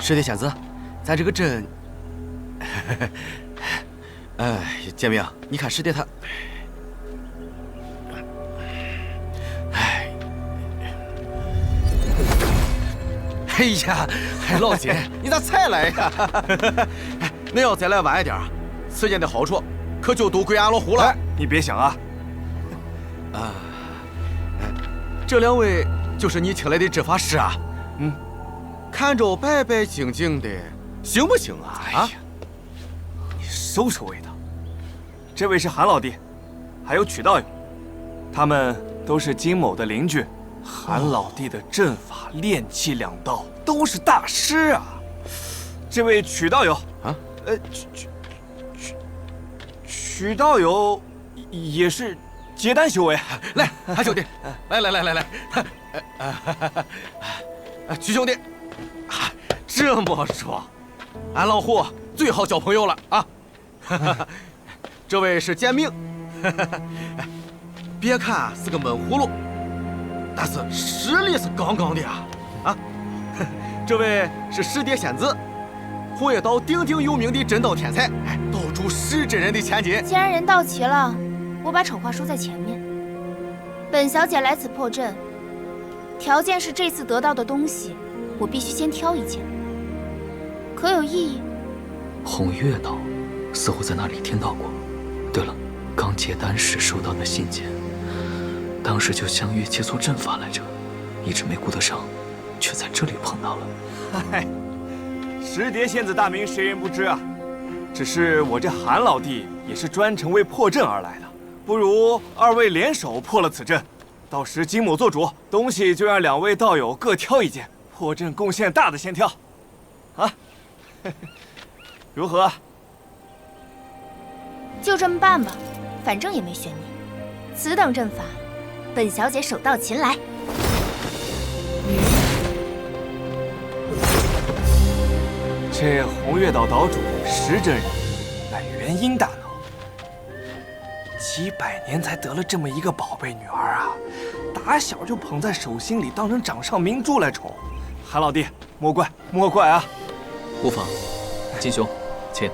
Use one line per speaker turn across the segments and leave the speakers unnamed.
师弟仙子，咱这个阵，建明，你看师弟他，哎呀，老姐，你咋才来呀？恁要再来晚一点，此间的好处可就都归俺老胡了。
你别想啊！
这两位就是你请来的执法师啊？看着白白净净的，行不行啊？
哎呀，你收拾味道。这位是韩老弟，还有曲道友，他们都是金某的邻居。韩老弟的阵法、炼气两道都是大师啊。这位曲道友啊，曲道友也是结丹修为。
来，韩兄弟，来，曲兄弟。这么说，俺老胡最好交朋友了啊！这位是建明，别看是个闷葫芦，但是实力是杠杠的啊！这位是石蝶仙子，红叶岛鼎鼎有名的真道天才，道主石真人的千金。
既然人到齐了，我把丑话说在前面。本小姐来此破阵，条件是这次得到的东西，我必须先挑一件。可有异议？
红月岛似乎在那里听到过。对了，刚结丹时收到的信件，当时就相约切磋阵法来着，一直没顾得上，却在这里碰到了。
嗨，石蝶仙子大名谁人不知啊？只是我这韩老弟也是专程为破阵而来的，不如二位联手破了此阵，到时金某做主，东西就让两位道友各挑一件，破阵贡献大的先挑，啊，如何？
就这么办吧，反正也没悬念。此等阵法，本小姐手到擒来。
这红月岛岛主石真人，乃元婴大脑，几百年才得了这么一个宝贝女儿啊！打小就捧在手心里，当成掌上明珠来宠。韩老弟，莫怪啊！
无妨，金兄，请。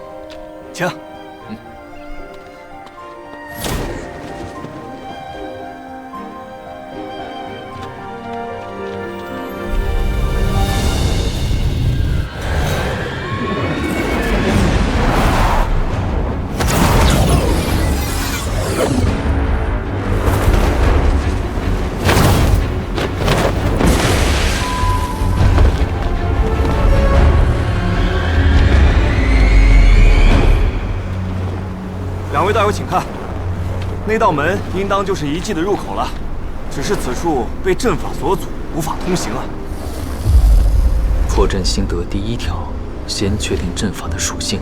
两位道友请看，那道门应当就是遗迹的入口了，只是此处被阵法所阻，无法通行啊。
破阵心得第一条，先确定阵法的属性。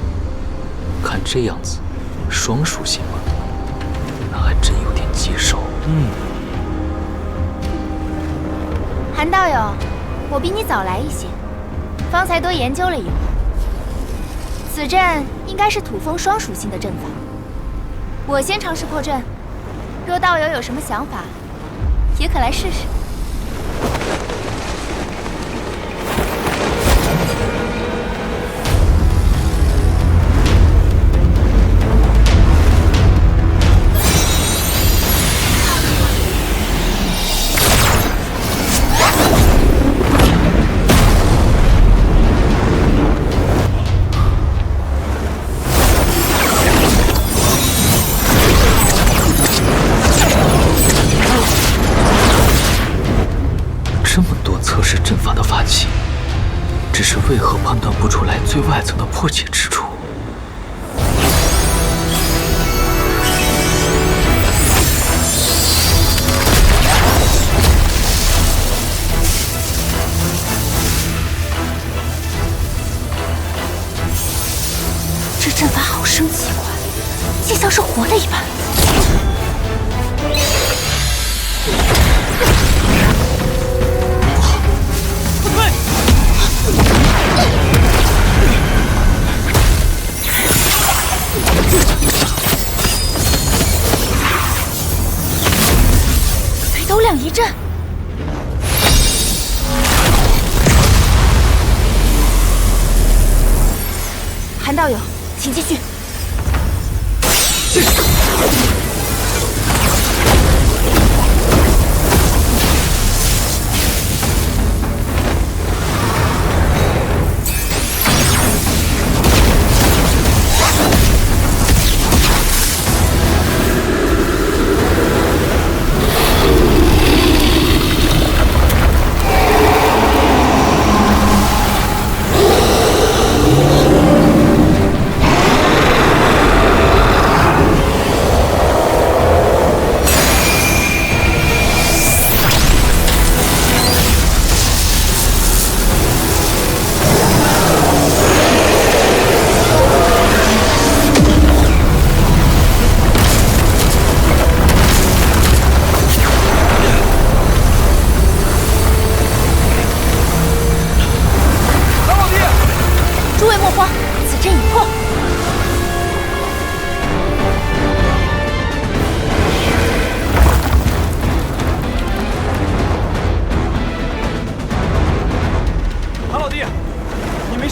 看这样子，双属性嘛，那还真有点棘手。
韩道友，我比你早来一些，方才多研究了一会儿。此阵应该是土风双属性的阵法。我先尝试破阵，若道友有什么想法，也可来试试。
阵法的法器，只是为何判断不出来最外层的破解之处？
这阵法好生奇怪，竟像是活的一般。北斗两仪阵，道友，请继续。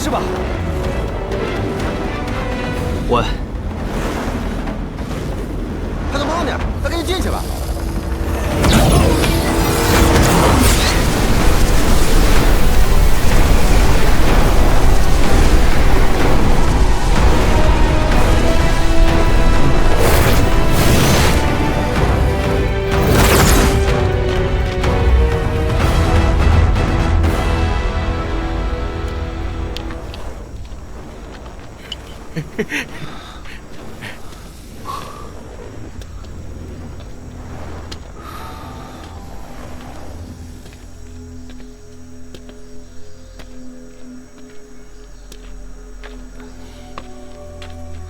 是吧？
喂，
还能忙点，咱赶紧进去吧。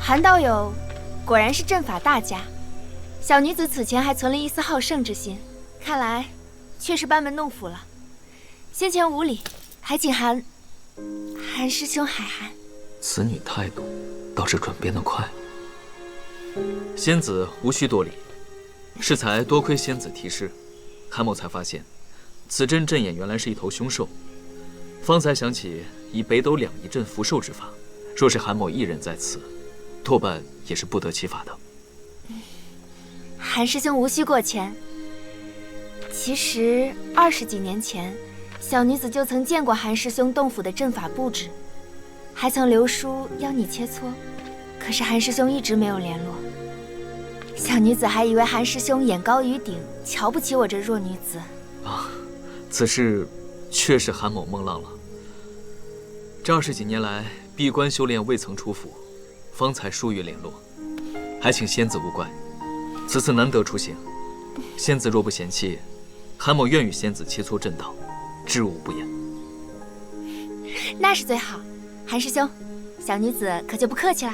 韩道友果然是阵法大家，小女子此前还存了一丝好胜之心，看来确实班门弄斧了。先前无礼，还请韩师兄海涵。
此女态度倒是转变得快。仙子无需多礼，适才多亏仙子提示，韩某才发现，此阵阵眼原来是一头凶兽。方才想起以北斗两仪阵伏兽之法，若是韩某一人在此，多半也是不得其法的。
韩师兄无需过谦。其实20几年前，小女子就曾见过韩师兄洞府的阵法布置，还曾留书邀你切磋，可是韩师兄一直没有联络。小女子还以为韩师兄眼高于顶，瞧不起我这弱女子。
啊，此事确是韩某梦浪了。这20几年来，闭关修炼未曾出府，方才疏于联络，还请仙子勿怪。此次难得出行，仙子若不嫌弃，韩某愿与仙子切磋阵道，知无不言。
那是最好。韩师兄，小女子可就不客气了。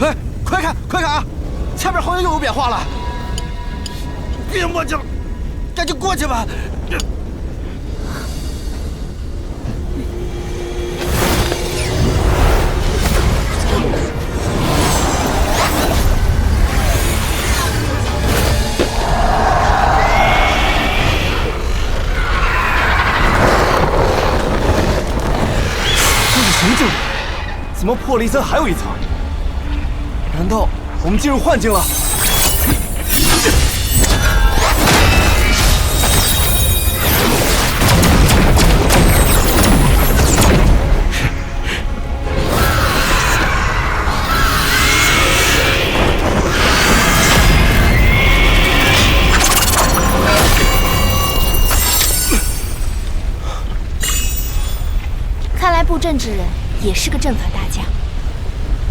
哎，快看快看啊！前面好像又有变化了。别磨叽了，赶紧过去吧。
怎么破了一层还有一层？难道我们进入幻境了？
看来布阵之人也是个阵法大家。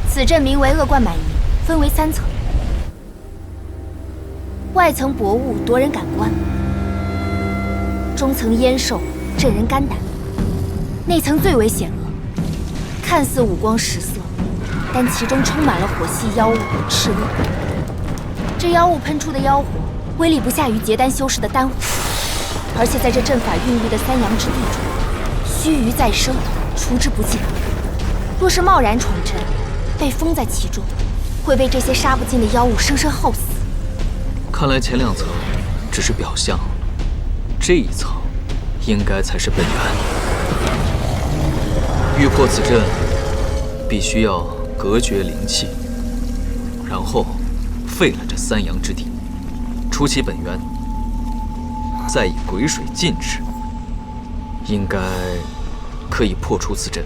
此阵名为恶贯满盈，分为3层。外层薄雾夺人感官，中层烟兽震人肝胆，内层最为险恶，看似五光十色，但其中充满了火系妖物赤焰。这妖物喷出的妖火，威力不下于结丹修士的丹火，而且在这阵法孕育的3阳之地中，须臾再生，除之不尽。若是贸然闯阵，被封在其中，会被这些杀不尽的妖物生生耗死。
看来前2层只是表象，这一层应该才是本源。欲破此阵，必须要隔绝灵气，然后废了这三阳之地，出其本源，再以鬼水禁制，应该可以破除此阵。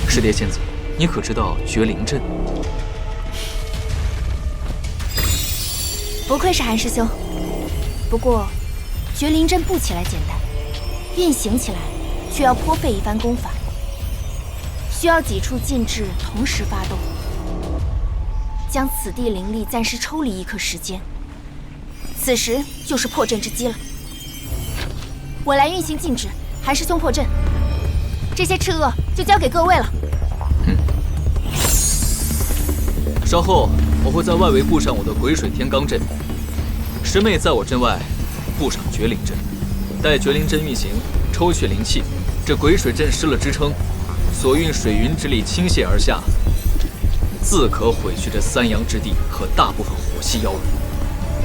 师蝶仙子，你可知道绝灵阵？
不愧是韩师兄。不过，绝灵阵布起来简单，运行起来却要颇费一番功法，需要几处禁制同时发动，将此地灵力暂时抽离一刻时间。此时就是破阵之机了。我来运行禁制，韩师兄破阵，这些赤恶就交给各位了。
稍后我会在外围布上我的鬼水天罡阵，师妹在我阵外布上绝灵阵，待绝灵阵运行，抽取灵气，这鬼水阵失了支撑，所运水云之力倾泻而下，自可毁去这三阳之地和大部分火系妖物。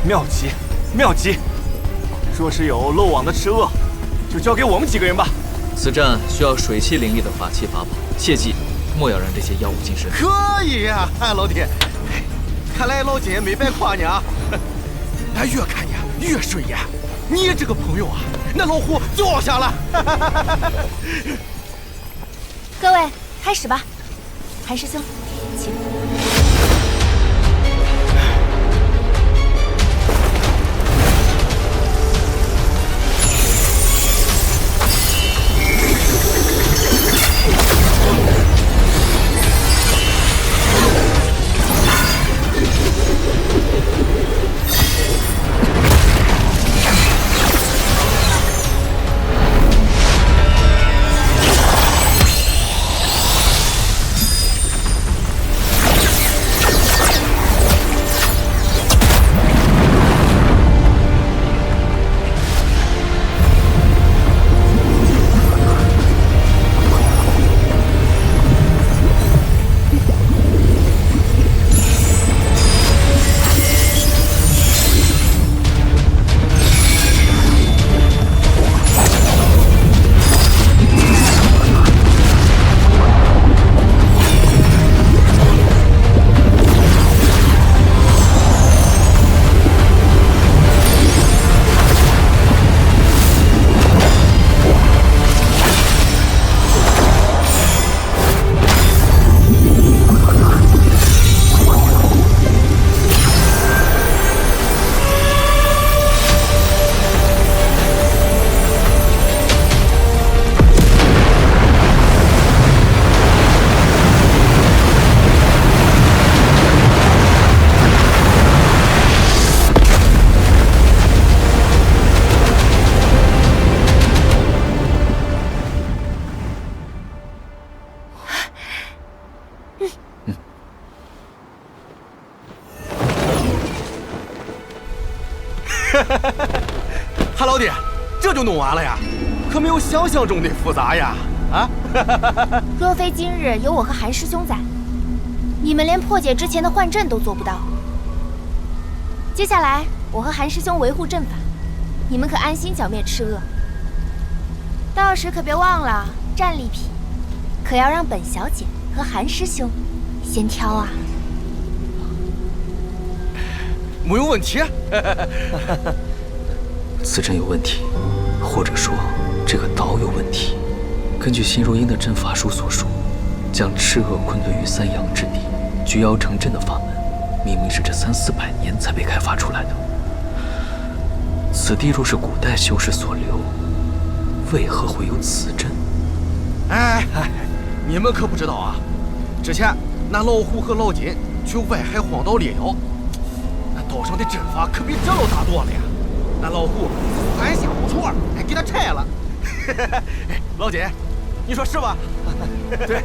妙极，妙极！若是有漏网的赤恶，就交给我们几个人吧。
此战需要水系灵力的法器法宝，切记莫要让这些妖物近身。
可以呀，韩老弟，看来老金没白夸你啊！俺越看你越顺眼，你这个朋友啊，那老虎坐下了。
各位，开始吧。韩师兄，请。
韩老弟，这就弄完了呀？可没有想象中的复杂呀！啊！
若非今日有我和韩师兄在，你们连破解之前的幻阵都做不到。接下来，我和韩师兄维护阵法，你们可安心剿灭赤恶。到时可别忘了战利品，可要让本小姐和韩师兄先挑啊。
没有问题。
此阵有问题，或者说这个岛有问题。根据辛如英的阵法书所述，将赤恶困顿于三阳之地，聚妖成阵的法门，明明是这300-400年才被开发出来的。此地若是古代修士所留，为何会有此阵？
哎，你们可不知道啊！之前那老虎和老金去外海荒岛猎妖，那岛上的阵法可比这老大多了呀！那老虎三下五除二，还给他拆了。老金，你说是吧？
对。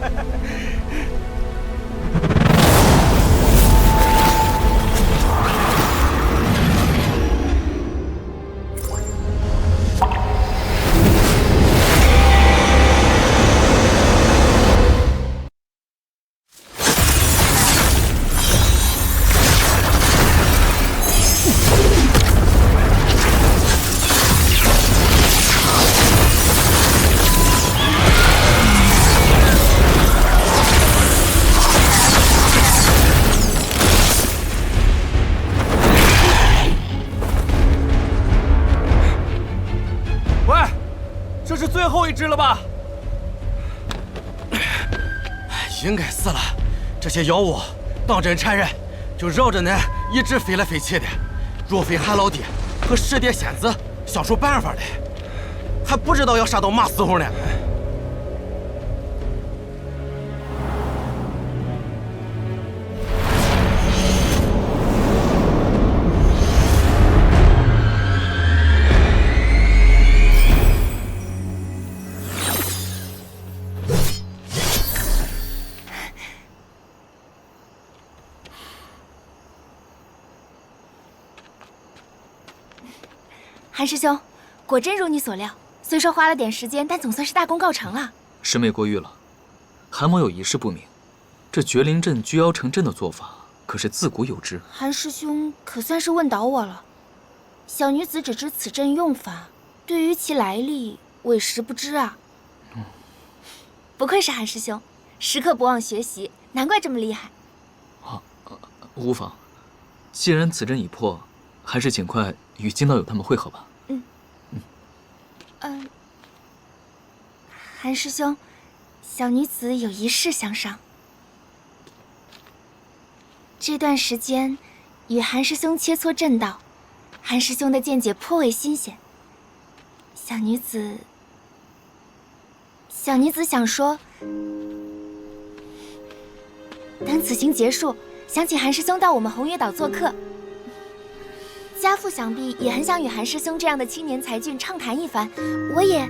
后一只了吧？
应该是了。这些妖物当真缠人，就绕着恁一直飞来飞去的。若非韩老弟和石蝶仙子想出办法来，还不知道要杀到嘛时候呢。
韩师兄，果真如你所料，虽说花了点时间，但总算是大功告成了。
师妹过誉了。韩某有一事不明，这绝灵阵拘妖成阵的做法，可是自古有之？
韩师兄可算是问倒我了。小女子只知此阵用法，对于其来历，委实不知啊。不愧是韩师兄，时刻不忘学习，难怪这么厉害。
无妨。既然此阵已破，还是尽快与金道友他们会合吧。
韩师兄，小女子有一事相商。这段时间与韩师兄切磋阵道，韩师兄的见解颇为新鲜。小女子想说，等此行结束，想请韩师兄到我们红月岛做客。家父想必也很想与韩师兄这样的青年才俊畅谈一番，我也……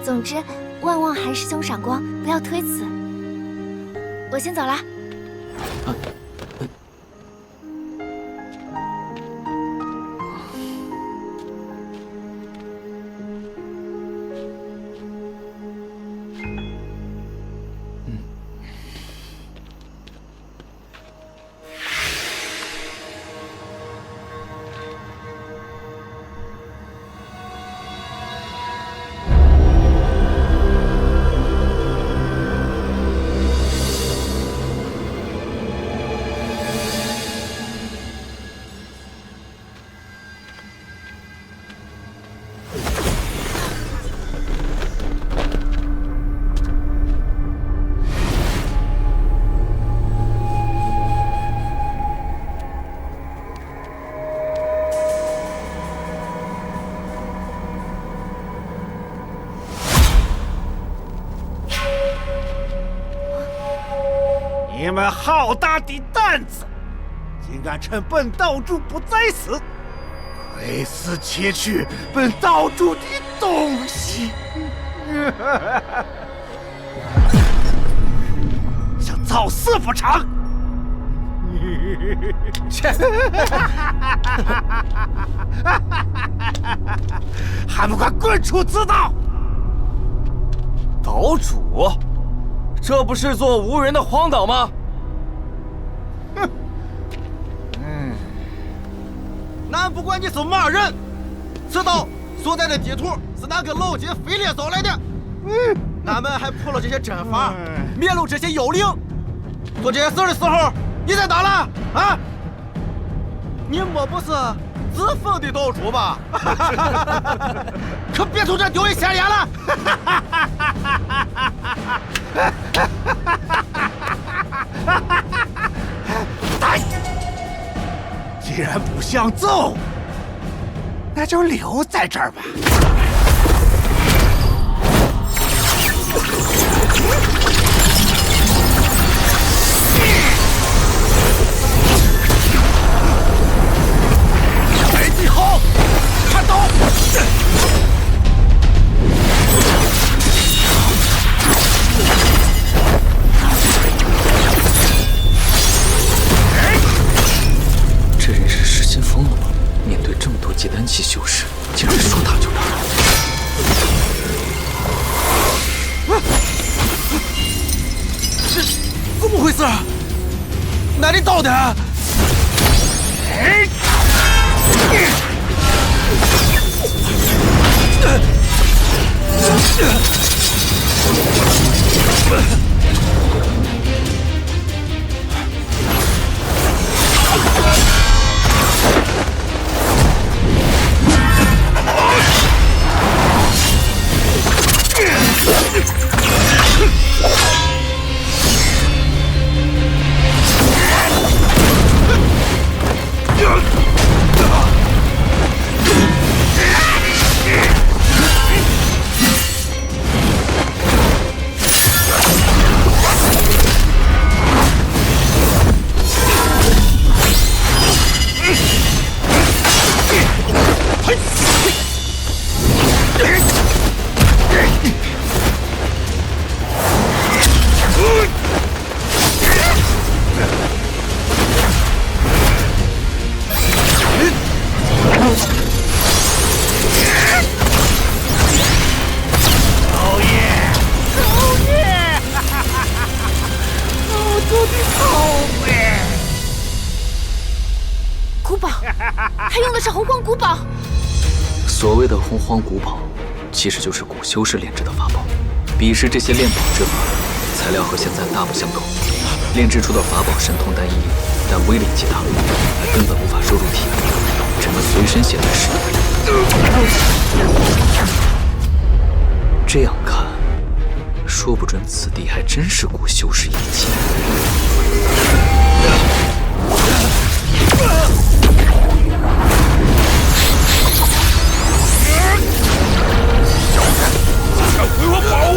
总之，万望韩师兄赏光，不要推辞。我先走了。
你们好大的胆子，竟敢趁本道主不在此，窥私窃取本道主的东西！想造次不成？切！还不快滚出此岛！
岛主，这不是座无人的荒岛吗？
俺不管你是嘛人，此岛所在的地图是那个老奸飞猎找来的。俺们还破了这些阵法，灭了这些妖灵。做这些事的时候，你在哪了？啊？你莫不是自封的岛主吧？可别从这丢人现眼了！
既然不想走，那就留在这儿吧。
哎，你好，看刀！
这人是失心疯了吗？面对这么多结丹期修士，竟然说打就打。
这怎么回事？哪里到的？哎！
的痛哎！
古堡，他用的是洪荒古堡。
所谓的洪荒古堡，其实就是古修士炼制的法宝。彼时这些炼宝之法，材料和现在大不相同，炼制出的法宝神通单一，但威力极大，根本无法收入体内，只能随身携带使用。这样看，说不准此地还真是古修士遗迹。
想毁我宝物！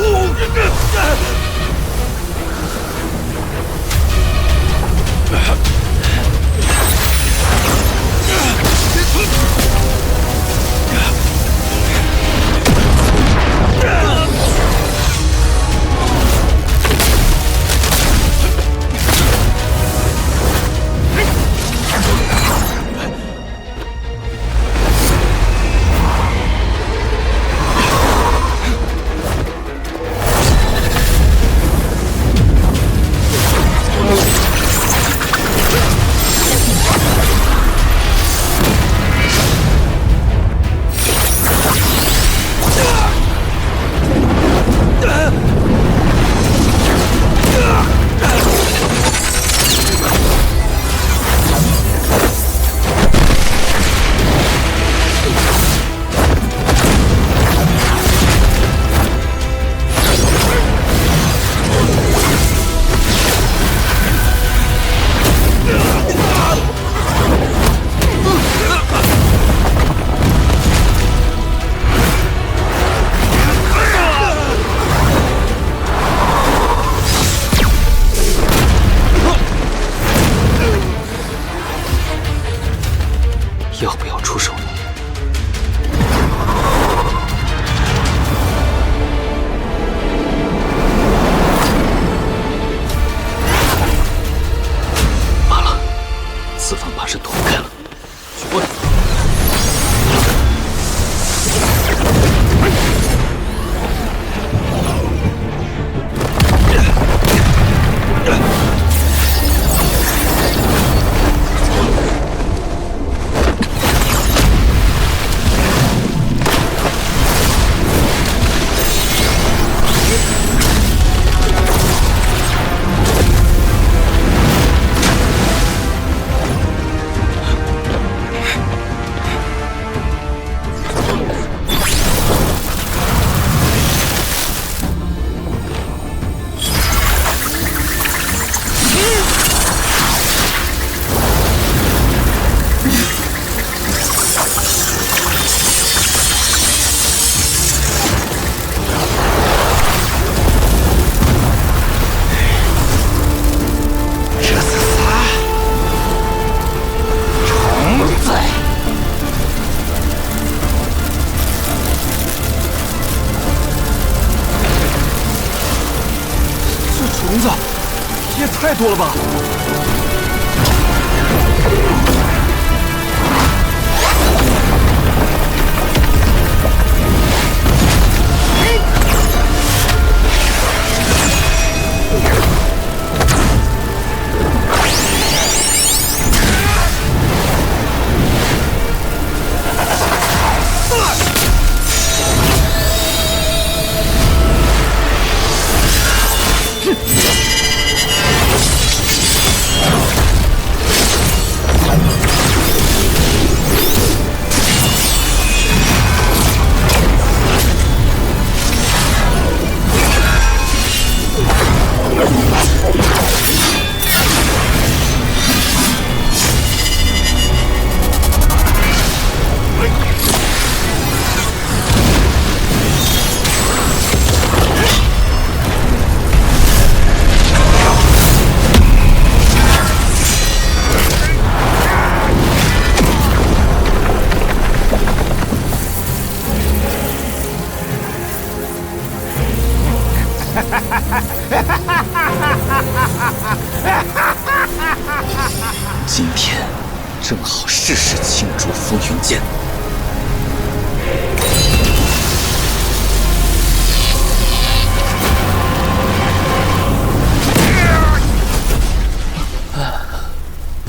要不要出手呢？罢了，此番怕是躲不开了。
我
虫子也太多了吧！
今天正好是时庆祝风云剑。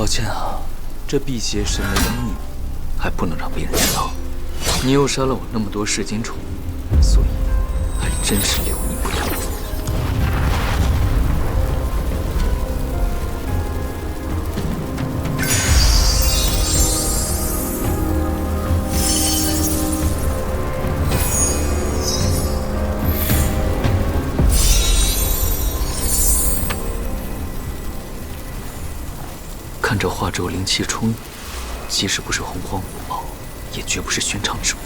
歉啊，这辟邪神雷的秘密还不能让别人知道。你又杀了我那么多噬金虫，所以还真是留你不了。看这化州灵气充裕，即使不是洪荒五宝，也绝不是寻常之物。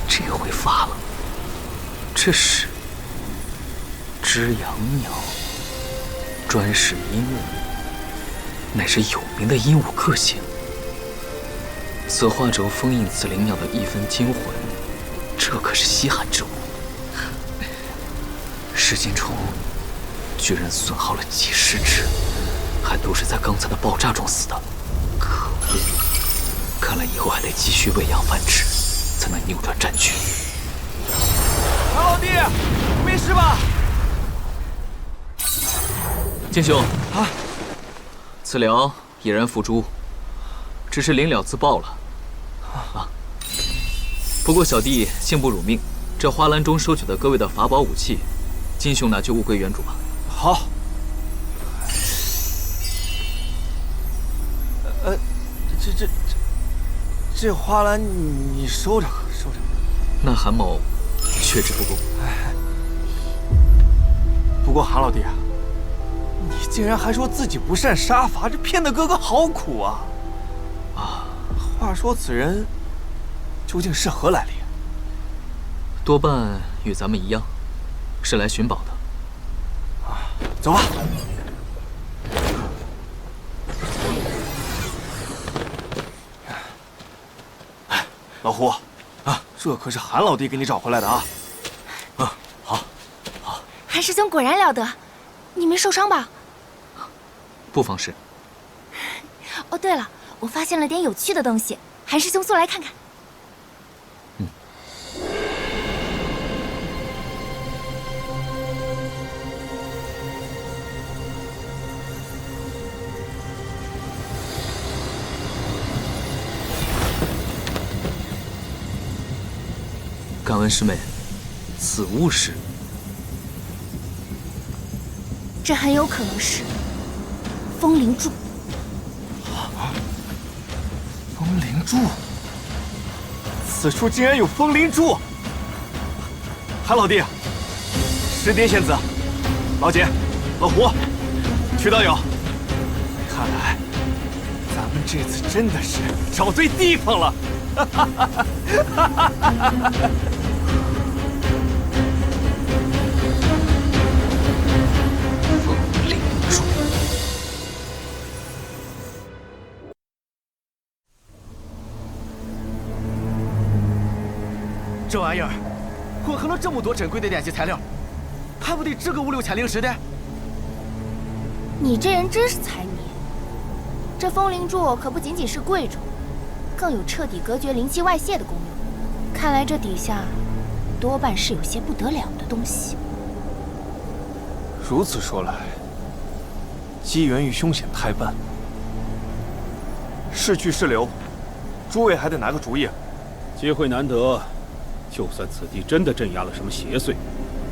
这回发了，这是只阳鸟，专食阴物，乃是有名的阴物克星。此化轴封印此灵鸟的一分精魂，这可是稀罕之物。噬金虫居然损耗了几十只，还都是在刚才的爆炸中死的，可恶！看来以后还得继续喂养繁殖，才能扭转战局。
韩老弟，没事吧？
剑兄啊，此疗已然付诸，只是灵鸟自爆了。啊！不过小弟幸不辱命，这花篮中收取的各位的法宝武器，金兄拿去物归原主吧。
好。这花篮你收着，收着。
那韩某却之不恭。
不过韩老弟啊，你竟然还说自己不善杀伐，这骗得哥哥好苦啊！啊，话说此人究竟是何来历？
多半与咱们一样，是来寻宝的。
啊，走吧。老胡，啊，这可是韩老弟给你找回来的啊！
好，好。韩师兄果然了得，你没受伤吧？
不妨事。
哦，对了，我发现了点有趣的东西，韩师兄速来看看。
嗯。敢问师妹，此物是？
这很有可能是风灵柱。
风灵柱？此处竟然有风灵柱！韩老弟，石蝶仙子，老姐，老胡，曲道友，看来咱们这次真的是找对地方了！哈哈哈哈哈哈！
这玩意儿混合了这么多珍贵的炼器材料，还不得值个5、6千灵石的？
你这人真是财迷！这风灵柱可不仅仅是贵重，更有彻底隔绝灵气外泄的功用。看来这底下多半是有些不得了的东西。
如此说来，机缘与凶险太半，是去是留，诸位还得拿个主意。
机会难得。就算此地真的镇压了什么邪祟，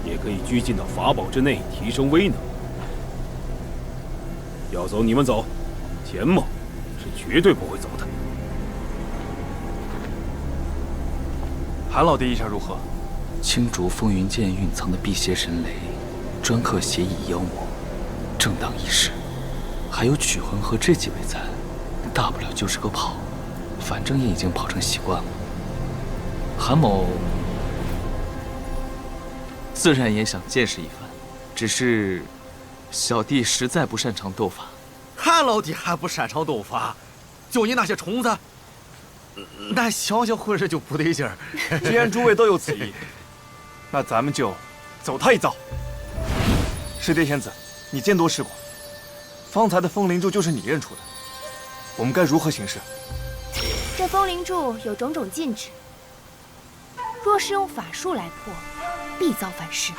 也可以拘禁到法宝之内，提升威能。要走你们走，钱某是绝对不会走的。
韩老弟意下如何？
青竹风云剑蕴藏的辟邪神雷，专克邪异妖魔，正当一时。还有曲魂和这几位在，大不了就是个跑，反正也已经跑成习惯了。韩某自然也想见识一番，只是小弟实在不擅长斗法。
韩老弟还不擅长斗法，就你那些虫子，那想想浑身就不得劲儿。
既然诸位都有此意，那咱们就走他一遭。石蝶仙子，你见多识广，方才的风灵柱就是你认出的，我们该如何行事？
这风灵柱有种种禁制。若是用法术来破，必遭反噬。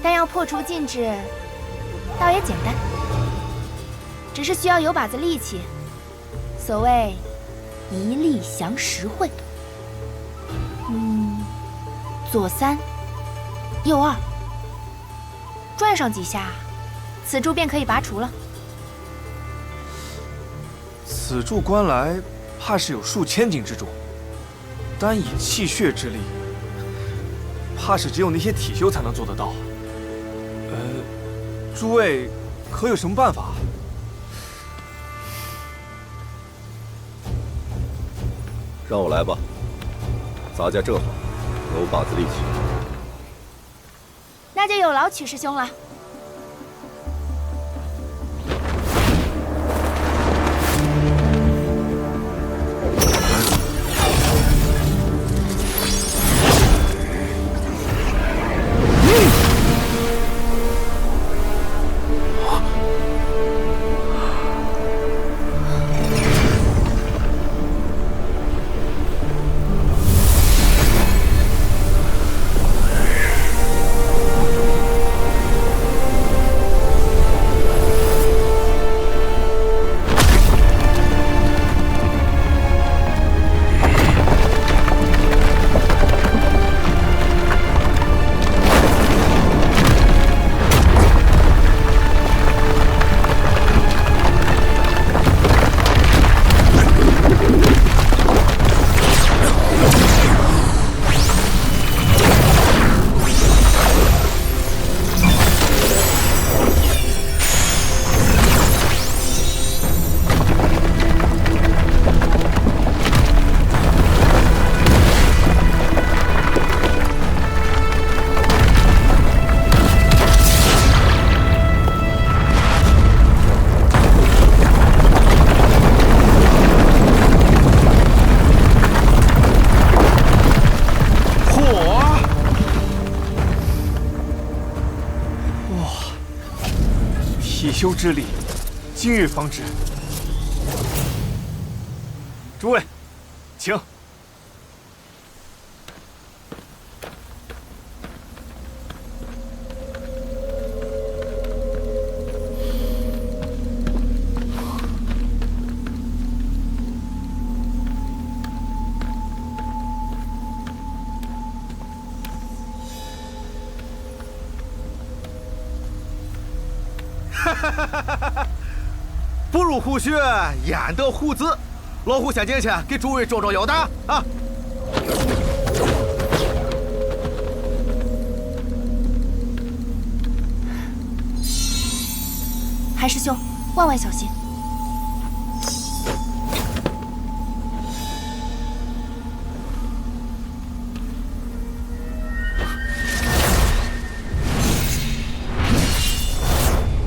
但要破除禁制，倒也简单，只是需要有把子力气。所谓一力降10会。左3，右2，转上几下，此柱便可以拔除了。
此柱观来，怕是有数千斤之重，单以气血之力，怕是只有那些体修才能做得到。诸位可有什么办法？
让我来吧，咱家正好有把子力气。
那就有劳曲师兄了。
体修之力，今日方知。诸位，请。
不入虎穴，焉得虎子？老虎先进去给诸位照照腰带啊！
韩师兄，万万小心！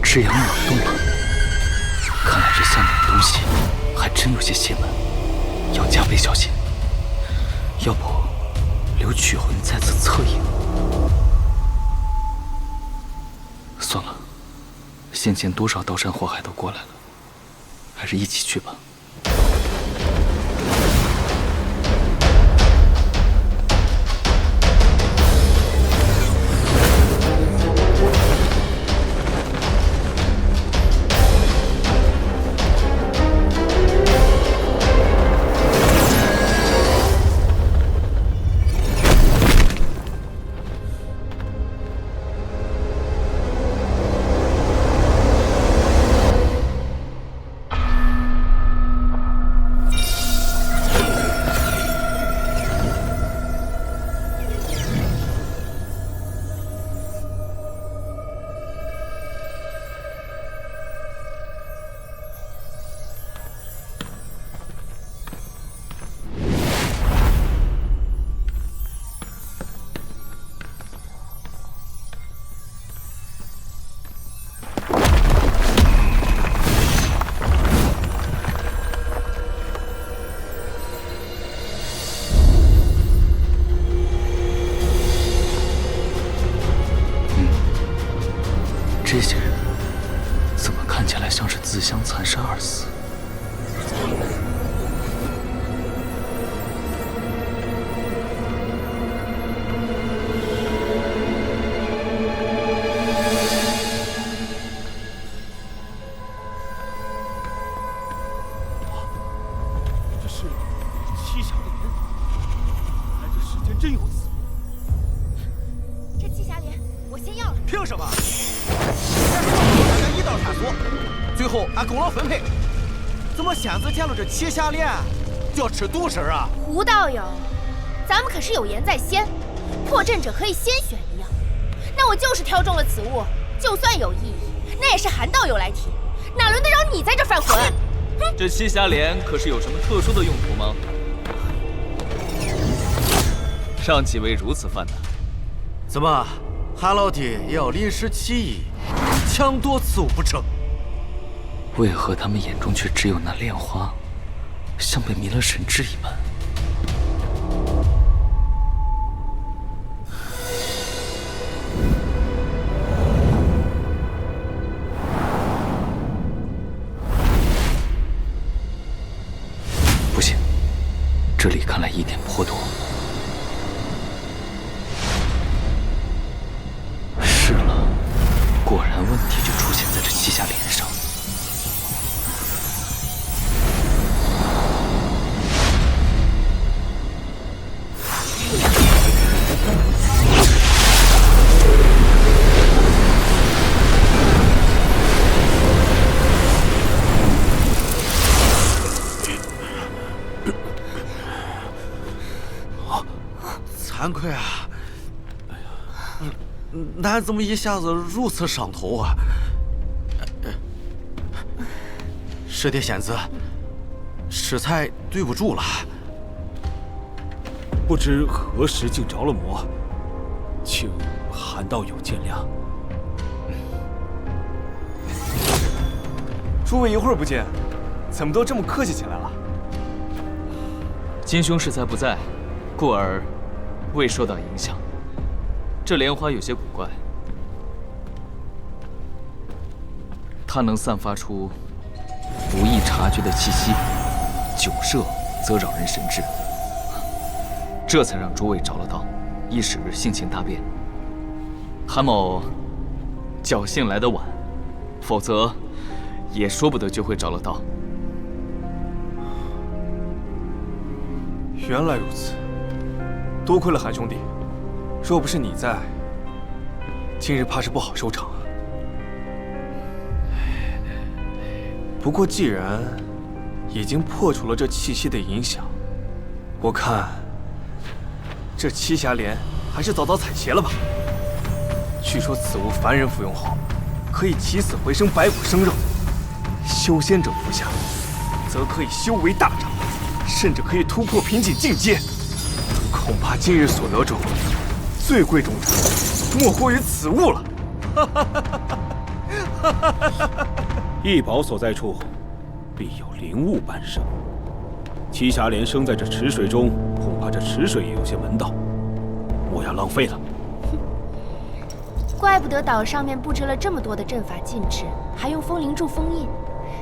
赤阳扰动了，看来这下面的东西还真有些邪门，要加倍小心。要不留曲魂在此侧影？算了，先前多少刀山火海都过来了，还是一起去吧。这些人怎么看起来像是自相残杀而死？
后按功劳分配。怎么仙子见了这七霞莲就要吃独食啊？
胡道友，咱们可是有言在先，破阵者可以先选一样。那我就是挑中了此物，就算有异议，那也是韩道友来提，哪轮得着你在这犯浑？
这七霞莲可是有什么特殊的用途吗？让几位如此犯难，
怎么韩老弟也要临时起意，抢夺此物不成？
为何他们眼中却只有那莲花，像被迷了神智一般？不行，这里看来疑点颇多。是了，果然问题就出现在这七霞莲上。
惭愧啊！俺怎么一下子如此伤头啊？师弟仙子，适才对不住了。
不知何时竟着了魔，请韩道友见谅。
诸位一会儿不见，怎么都这么客气起来了？
金兄适才不在，故而未受到影响。这莲花有些古怪，它能散发出不易察觉的气息，久摄则扰人神智，这才让诸位着了道，一时性情大变。韩某侥幸来得晚，否则也说不得就会着了道。
原来如此，多亏了韩兄弟，若不是你在，今日怕是不好收场啊。不过既然已经破除了这气息的影响，我看这七霞莲还是早早采撷了吧。据说此物凡人服用后，可以起死回生，白骨生肉；修仙者服下，则可以修为大涨，甚至可以突破瓶颈境界。恐怕今日所得中最贵重者，莫过于此物了。
异宝所在处，必有灵物伴生。七霞莲生在这池水中，恐怕这池水也有些门道，莫要浪费了。
怪不得岛上面布置了这么多的阵法禁制，还用风灵柱封印，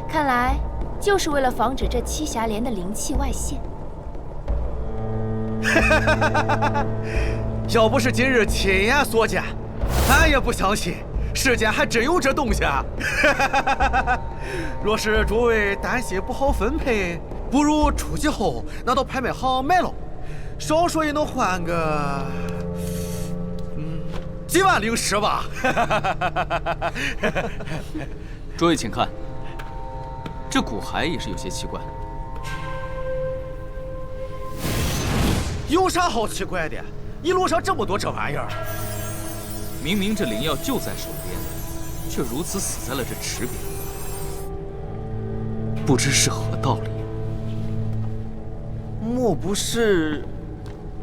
看来就是为了防止这七霞莲的灵气外泄。
要不是今日亲眼所见，俺也不相信世间还真有这东西啊！若是诸位担心不好分配，不如出去后拿到拍卖行卖了，少说也能换个几万灵石吧。
诸位请看，这骨骸也是有些奇怪。
有啥好奇怪的？一路上这么多这玩意儿，
明明这灵药就在手边，却如此死在了这池边，不知是何道理。
莫不是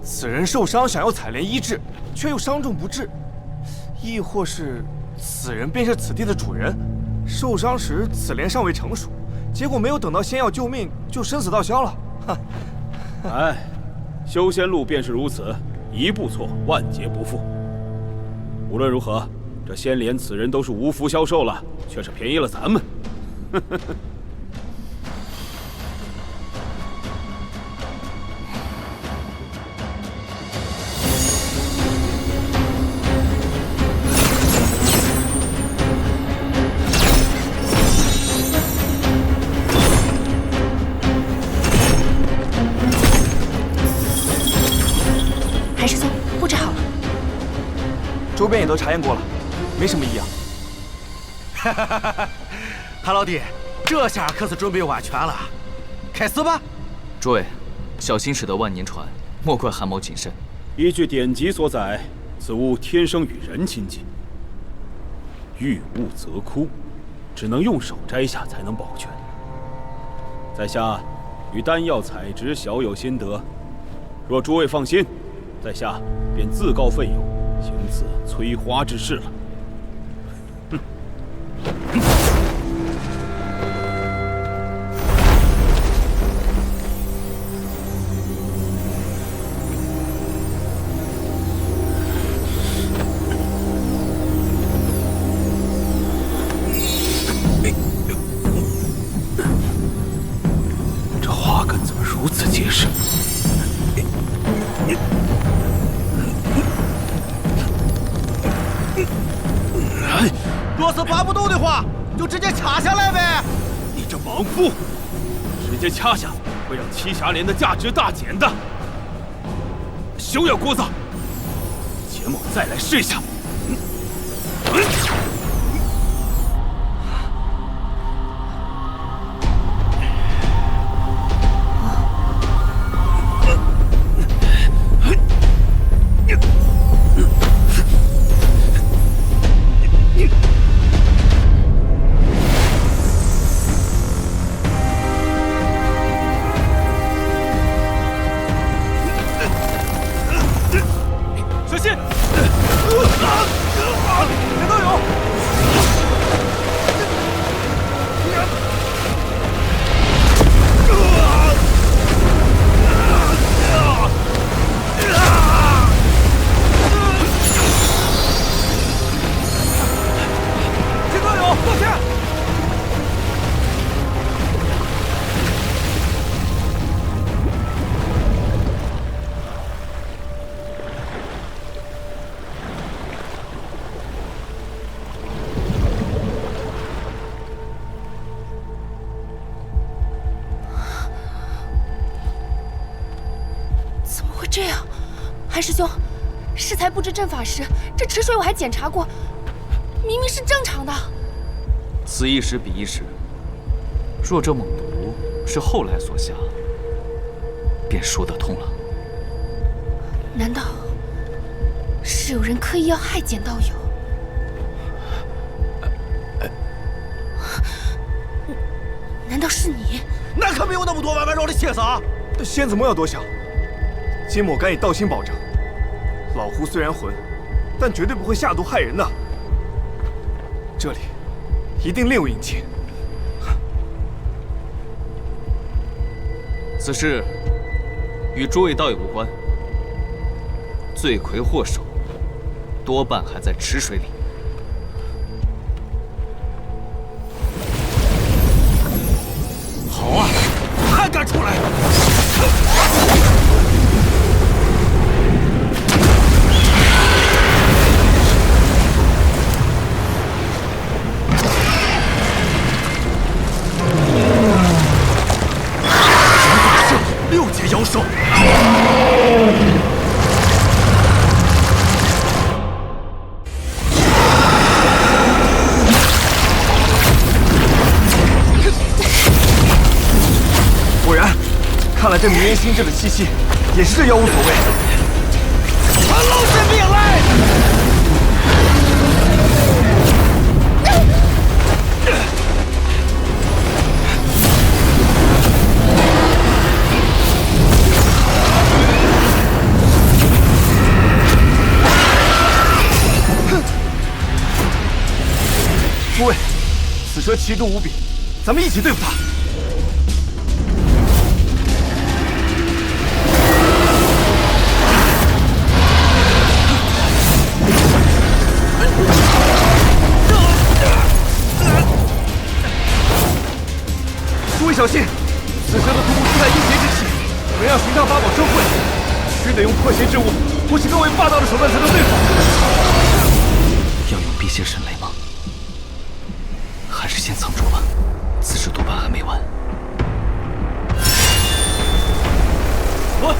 此人受伤想要采莲医治，却又伤重不治？亦或是此人便是此地的主人，受伤时此莲尚未成熟，结果没有等到仙药救命，就生死道消了。哈！
哎，修仙路便是如此，一步错，万劫不复。无论如何，这仙莲此人都是无福消受了，却是便宜了咱们。
韩师兄，布置好了。
周边也都查验过了，没什么异样。
韩老弟，这下可是准备完全了，开始吧。
诸位，小心驶得万年船，莫怪韩某谨慎。
依据典籍所载，此物天生与人亲近，遇物则枯，只能用手摘下才能保全。在下与丹药采植小有心得，若诸位放心，在下便自告奋勇行此催花之事了。
这花根怎么如此结实？
若是拔不动的话，就直接掐下来呗。
你这莽夫，直接掐下会让栖霞莲的价值大减的。休要聒噪，且某再来试一下。
小心！
别动手！金队友，过去！
怎么会这样？韩师兄，适才布置阵法时，这池水我还检查过，明明是正常的。
此一时彼一时，若这猛毒是后来所下，便说得通了。
难道是有人刻意要害简道友？难道是你？
那可没有那么多弯弯绕的心思啊！
仙子莫要多想，金某敢以道心保证，老胡虽然混，但绝对不会下毒害人的。这里一定另有隐情。
此事与诸位道友无关，罪魁祸首多半还在池水里。
好啊，还敢出来！六阶妖兽。
果然，看来这迷人心智的气息，也是对妖无所谓。
传老神命来！
诸位，此蛇奇毒无比，咱们一起对付它。诸位小心，此蛇的毒物是在阴邪之气，能让寻常法宝生慧，须得用破邪之物或是更为霸道的手段才能对付。
要用辟邪神雷吗？还是先藏住吧，此事多半还没完。
我。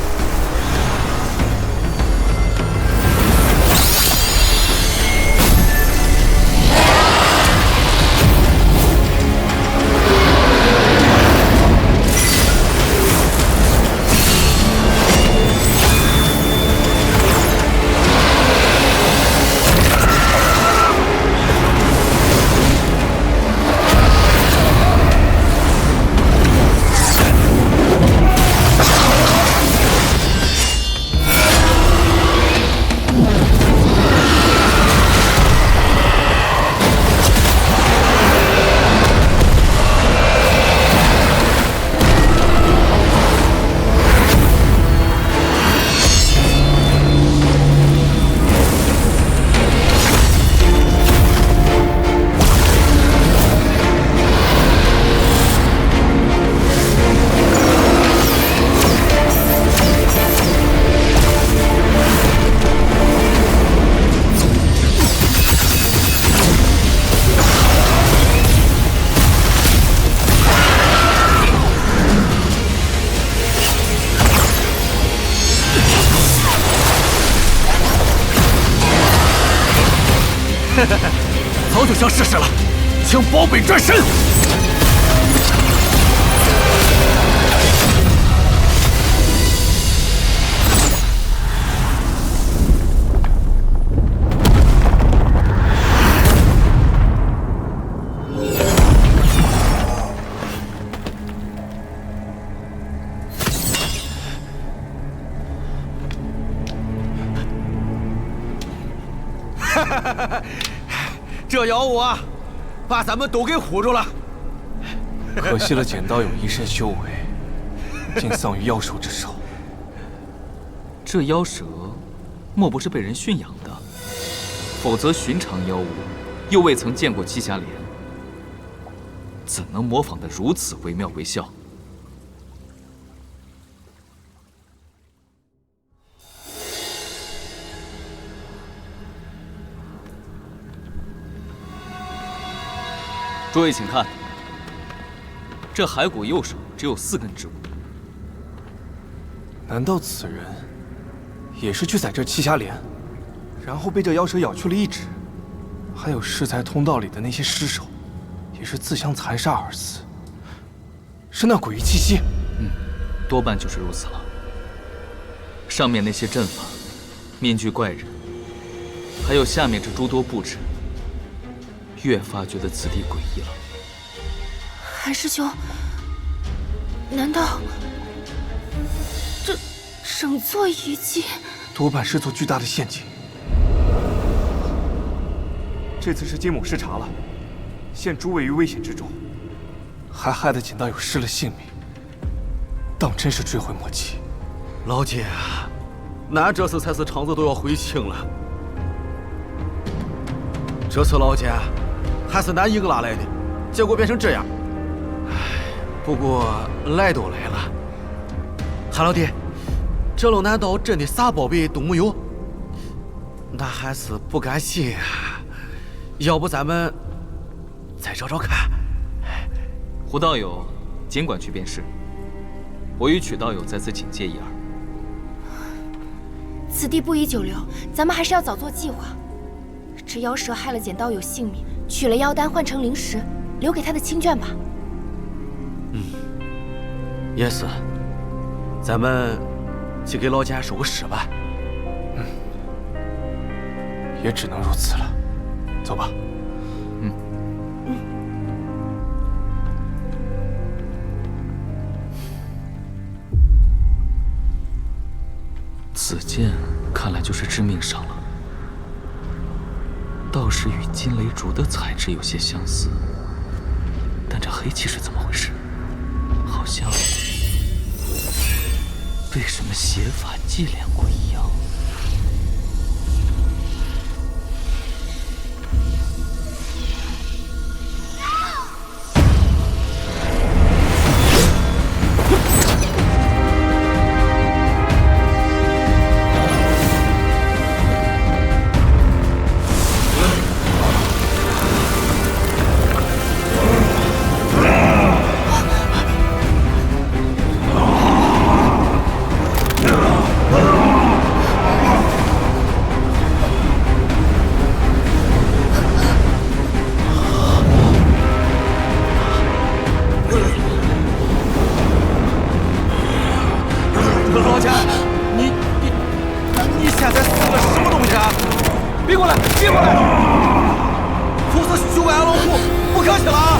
就想试试了，请宝贝转身。这妖物啊，把咱们都给唬住了。
可惜了简道友一身修为，竟丧于妖兽之手。
这妖蛇，莫不是被人驯养的？否则寻常妖物，又未曾见过栖霞莲，怎能模仿得如此惟妙惟肖？诸位请看，这骸骨右手只有4根指骨。
难道此人也是去采这栖霞莲，然后被这妖蛇咬去了1指？还有尸材通道里的那些尸首，也是自相残杀而死，是那诡异气息。
多半就是如此了。上面那些阵法、面具怪人，还有下面这诸多布置，越发觉得此地诡异了。
韩师兄，难道这整座遗迹
多半是座巨大的陷阱？这次是金某失察了，陷诸位于危险之中，还害得简道友失了性命，当真是追悔莫及。
老姐，俺这次才是肠子都要悔青了。这次老姐还是俺硬拉来的，结果变成这样。不过来都来了，韩老弟，这楼难道真的啥宝贝都没有？那还是不敢信啊。要不咱们再找找看。
胡道友尽管去便是，我与曲道友在此警戒一二。
此地不宜久留，咱们还是要早做计划。这妖蛇害了简道友性命，取了妖丹换成灵石，留给他的亲眷吧。
也是，咱们去给老家收个尸吧。
也只能如此了。走吧。
此剑看来就是致命伤了，倒是与金雷竹的材质有些相似，但这黑气是怎么回事？好像被什么邪法祭炼过一样。
老家，你现在是个什么东西啊？别过来，别过来！不是凶俺老虎，不客气了啊！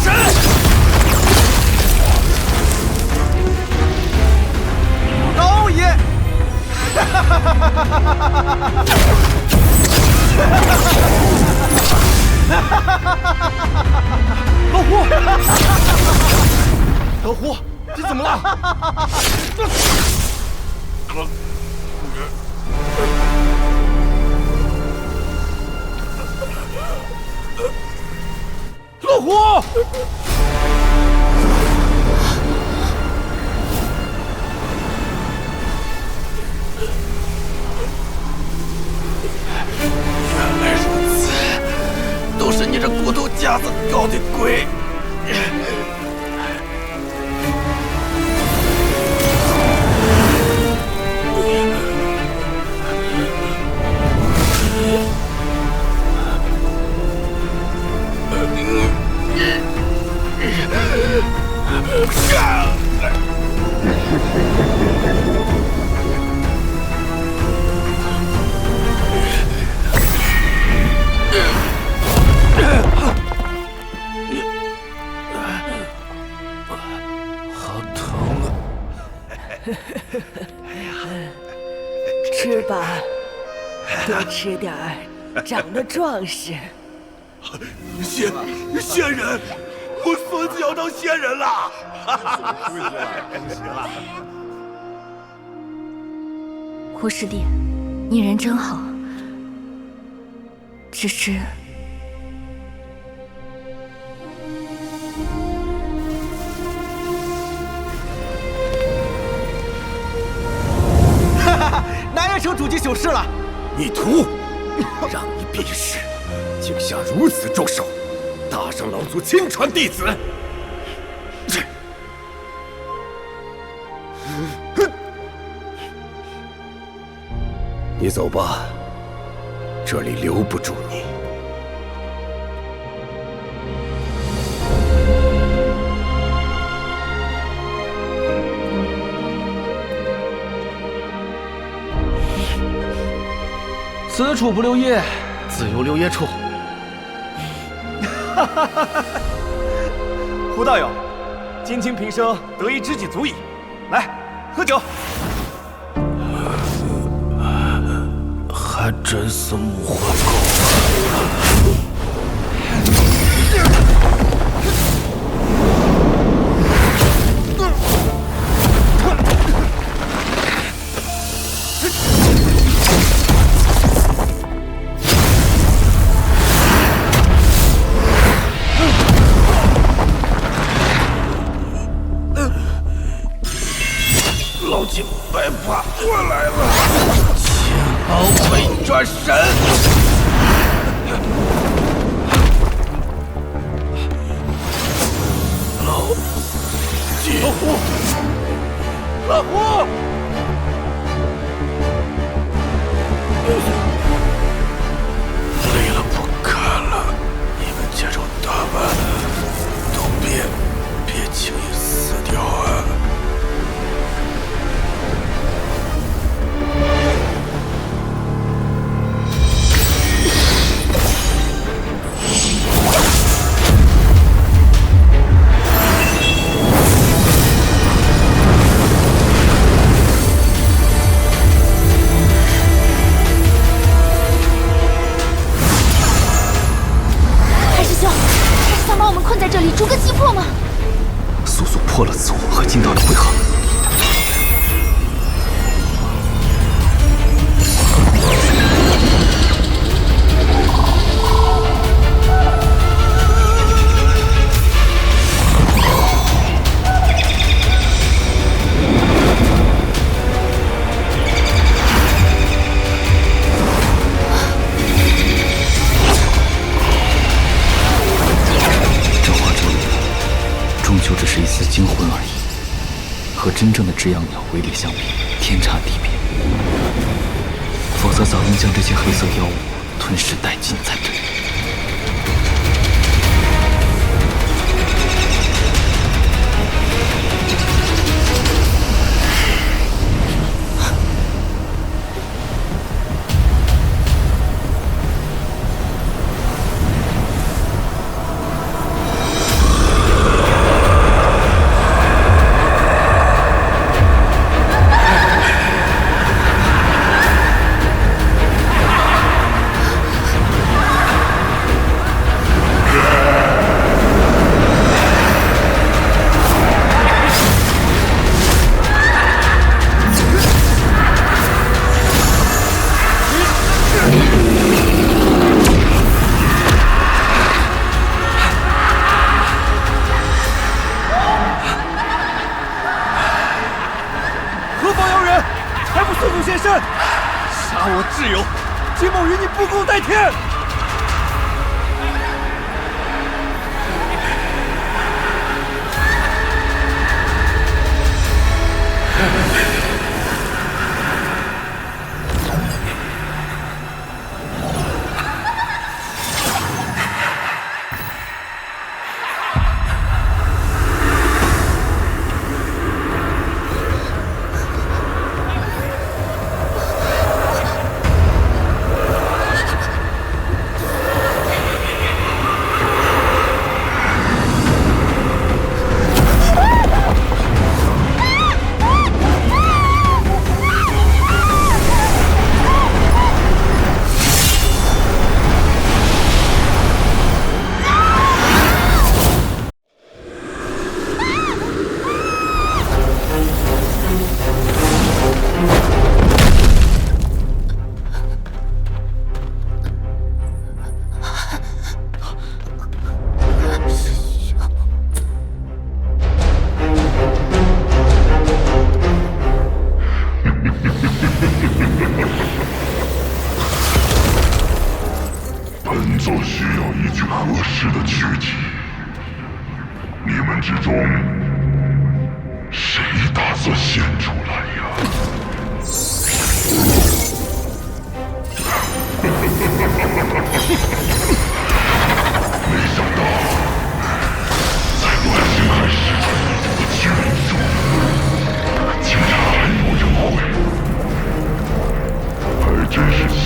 神！
老爷！老胡，老胡，你怎么了？老胡！原来如此，都是你这骨头架子搞的鬼！好疼啊！
吃吧，多吃点儿，长得壮实。
仙人，我孙子要当仙人了！
恭喜了！胡师弟，你人真好，只是……
南阳城主级朽士了。
逆徒，让你比试，竟下如此重手，打伤老祖亲传弟子。你走吧，这里留不住你。
此处不留爷，自有留爷处。
胡道友，今清平生得一知己足矣。来，喝酒。
还真是木花狗。老金别怕，我来了。千宝北转神。老虎，老虎！累了不看了，你们这种打扮都别轻易死掉啊！
这里逐个击破吗？
速速破了子午和金道的回合。就只是一丝惊魂而已，和真正的只养鸟威力相比，天差地别。否则早应将这些黑色妖物吞噬殆尽才对。
在天！
本座需要一具合适的躯体，你们之中谁打算献出来呀？没想到，在乱星海时的巨人中，竟然还有人会，还真是小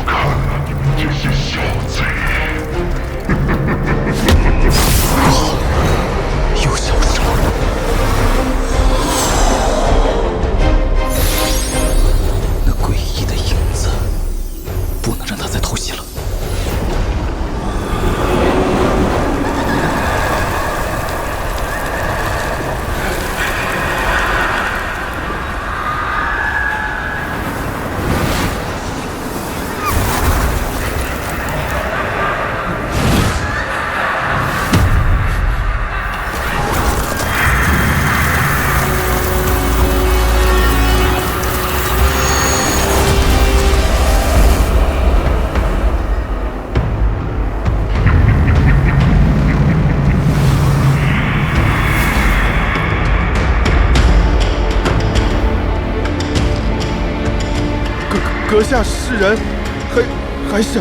看了你们这些小贼。
又消失了。那诡异的影子，不能让他再偷袭了。
阁下是人，还是？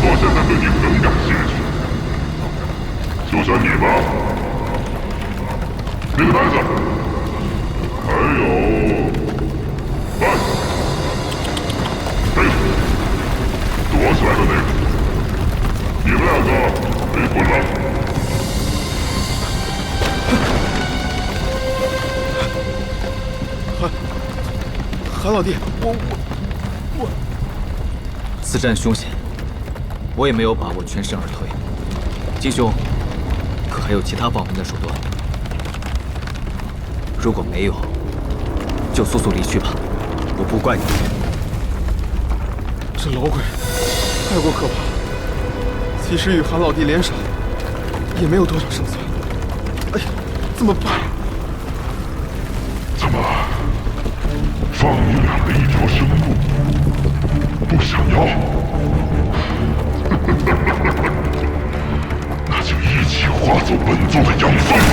我现在对你很感兴趣，就像你吧，那个男子，还有班，这个躲起来的那个，你们两个被捆了。
韩老弟，
此战凶险，我也没有把握全身而退。金兄，可还有其他保命的手段？如果没有，就速速离去吧，我不怪你。
这老鬼太过可怕，即使与韩老弟联手，也没有多少胜算。哎呀，怎么办？
怎么，放你俩的一条生路，不想要？那就一起化作本座的养分吧。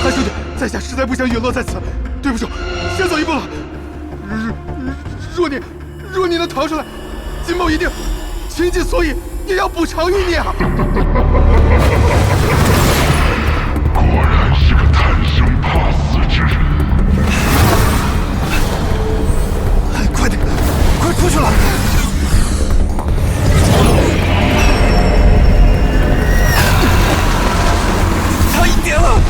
韩兄弟，在下实在不想陨落在此，对不住，先走一步了。若你能逃出来，金某一定倾尽所以也要补偿于你啊！
果然是个贪生怕死之人。
快点，快出去了！差一点了。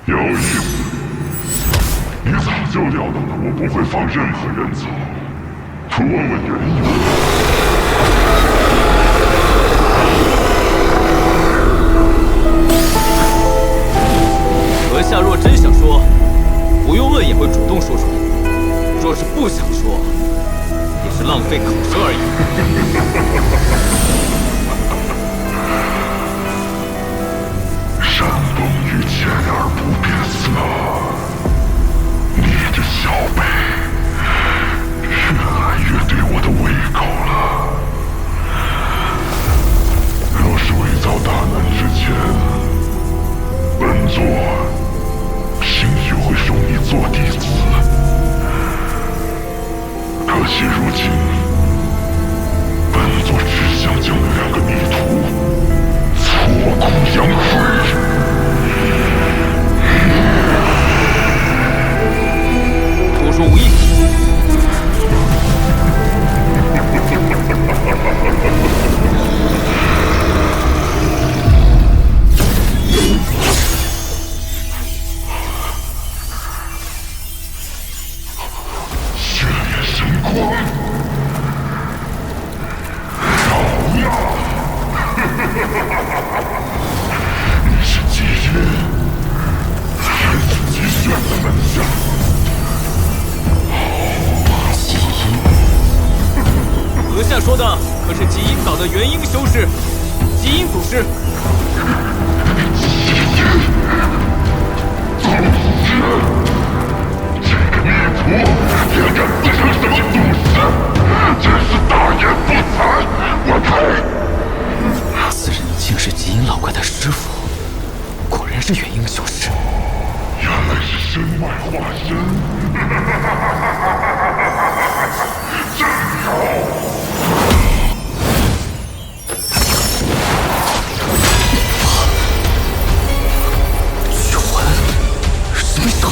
有意思，你早就料到了我不会放任何人走，不问问缘由。
阁下若真想说，不用问也会主动说出来；若是不想说，也是浪费口舌而已。
山崩于前而不变色，你这小辈越来越对我的胃口了。若是未遭大难之前，本座兴许会收你做弟子。可惜如今，本座只想将那两个逆徒挫骨扬灰。
多说无益。
血眼神光，好呀！你是极阴，还是极炫的门下？
阁下说的可是极阴岛的元婴修士，极阴祖师。
这个逆徒也敢自称什么祖师，真是大言不惭！我呸！
此人竟是极阴老怪的师傅，果然是元婴修士。
原来是身外化身，真好！
巨魂，水手。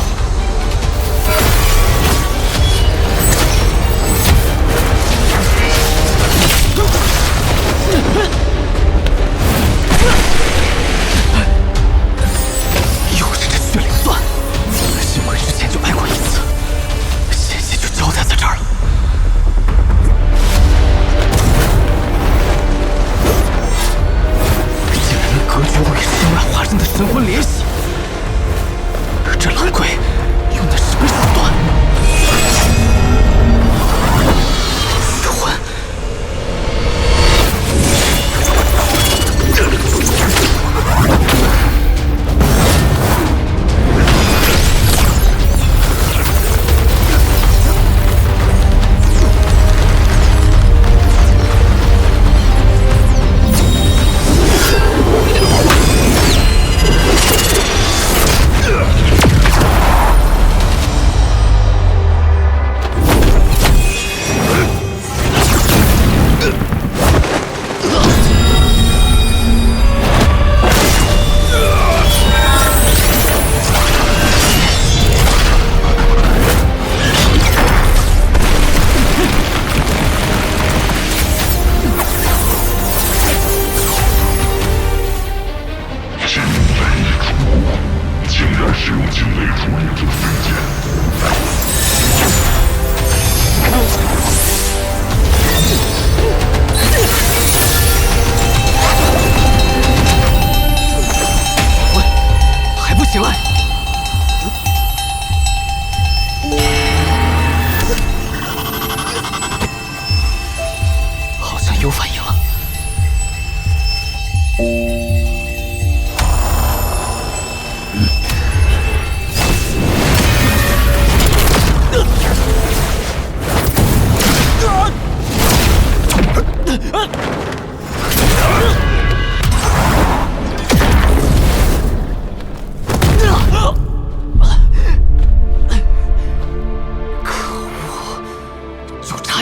有反应了。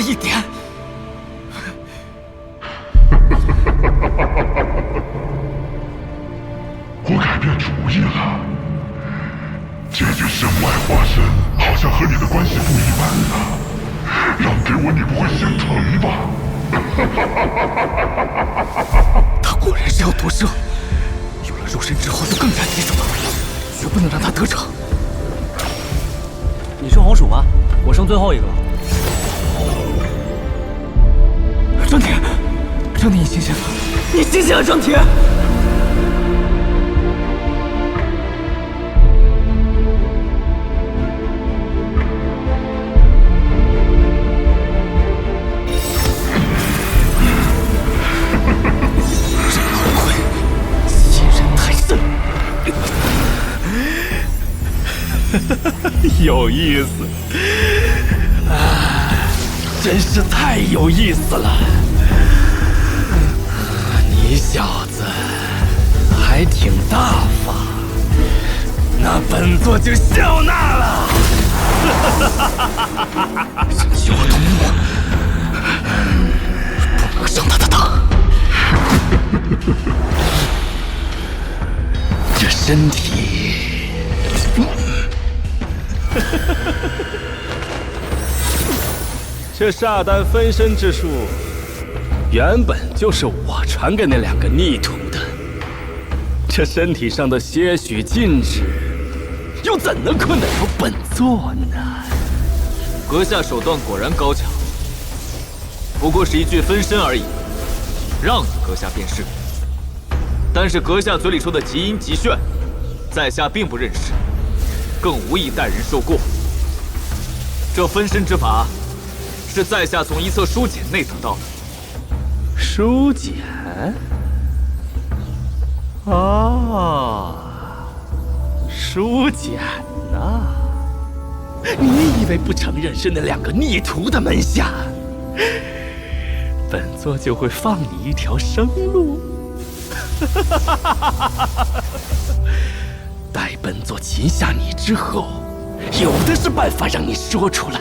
一点。
我改变主意了。这具身外化身好像和你的关系不一般呢。让给我，你不会心疼吧？
他果然是要夺舍，有了肉身之后就更加棘手了，绝不能让他得逞。
你剩红薯吗？我剩最后一个了。
张铁，张铁，你醒醒了！你醒醒了，张铁！这老鬼欺人太甚！
有意思，真是太有意思了。你小子还挺大方，那本座就笑纳了。
有动物，不能上他的当。
这身体，这煞丹分身之术，原本就是我传给那两个逆徒的。这身体上的些许禁制，又怎能困得了本座呢？
阁下手段果然高强，不过是一具分身而已，让你阁下便是。但是阁下嘴里说的极阴极炫，在下并不认识，更无意待人受过。这分身之法，是在下从一册书简内得到的。
书简？哦，书简呐！你以为不承认是那两个逆徒的门下，本座就会放你一条生路？待本座擒下你之后，有的是办法让你说出来。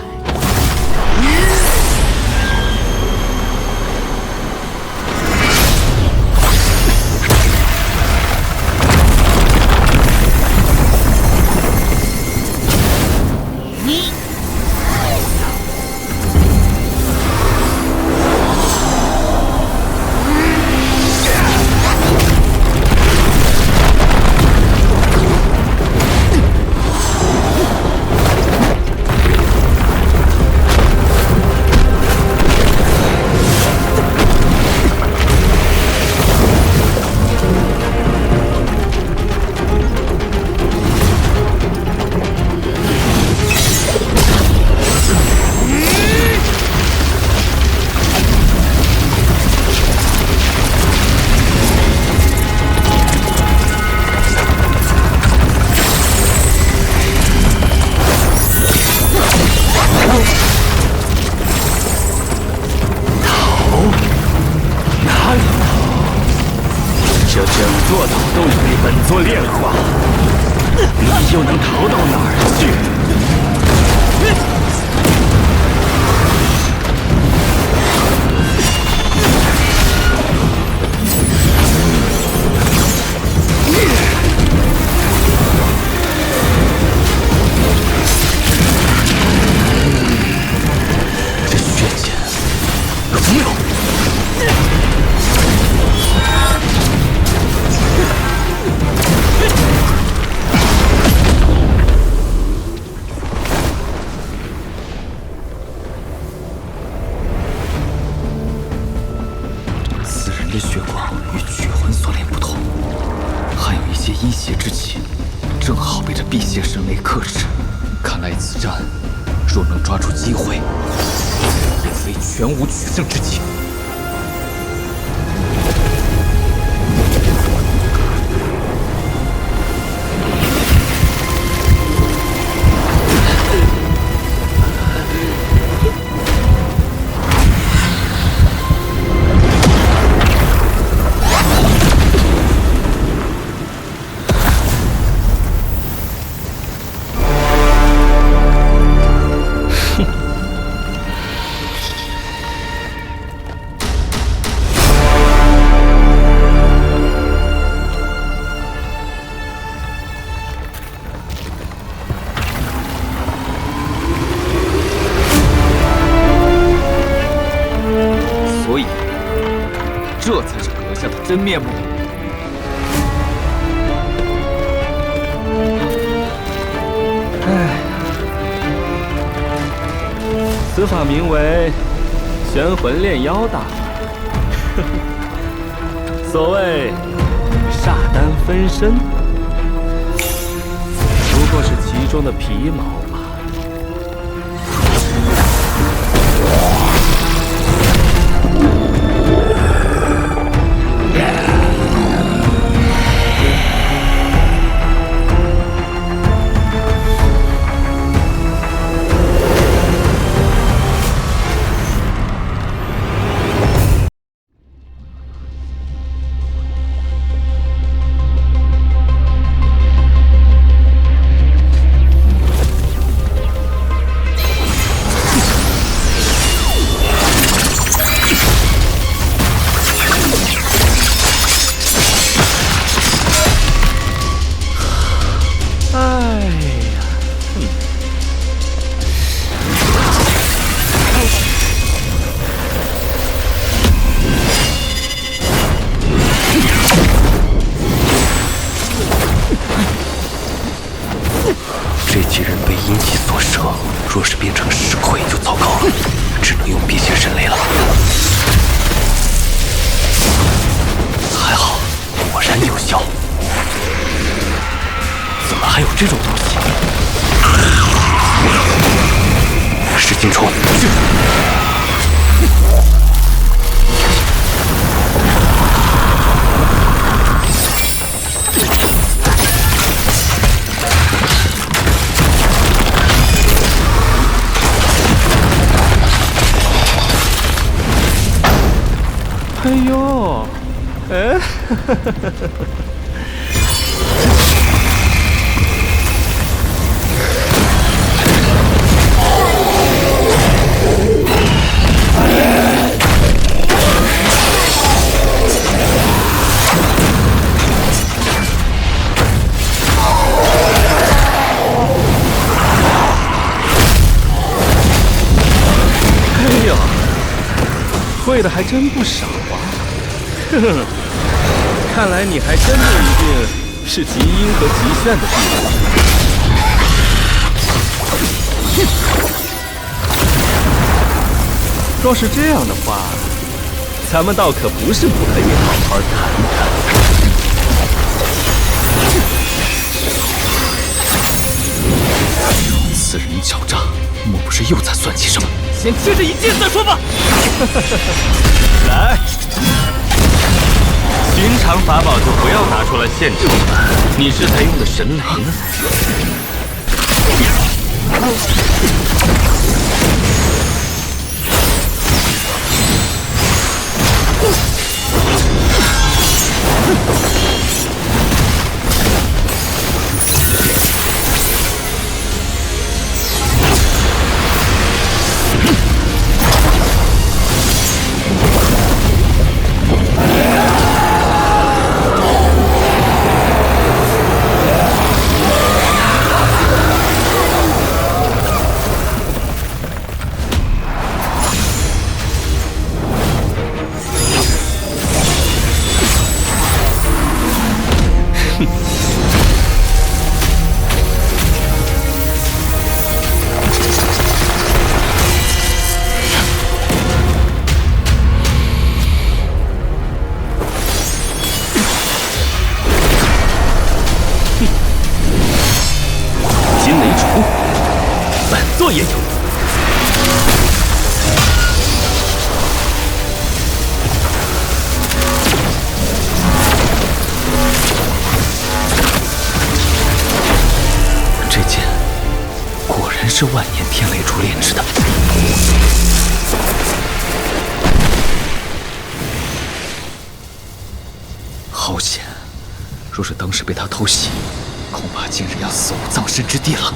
所以，这才是阁下的真面目。
此法名为玄魂炼妖大法。所谓煞丹分身，不过是其中的皮毛吧。
这几人被阴气所摄，若是变成石块就糟糕了，只能用辟邪神雷了。还好，果然有效。怎么还有这种东西？石金虫，去！
哎呦，哎，哎呦，会的还真不少啊！呵呵，看来你还真不一定是极阴和极炫的地方。若是这样的话，咱们倒可不是不可以好好谈谈。
此人狡诈，莫不是又在算计什么？
先接着一剑再说吧。来。寻常法宝就不要拿出来献丑了。你是在用的神雷呢？
也有。这剑果然是万年天雷珠炼制的。好险！若是当时被他偷袭，恐怕今日要死无葬身之地了。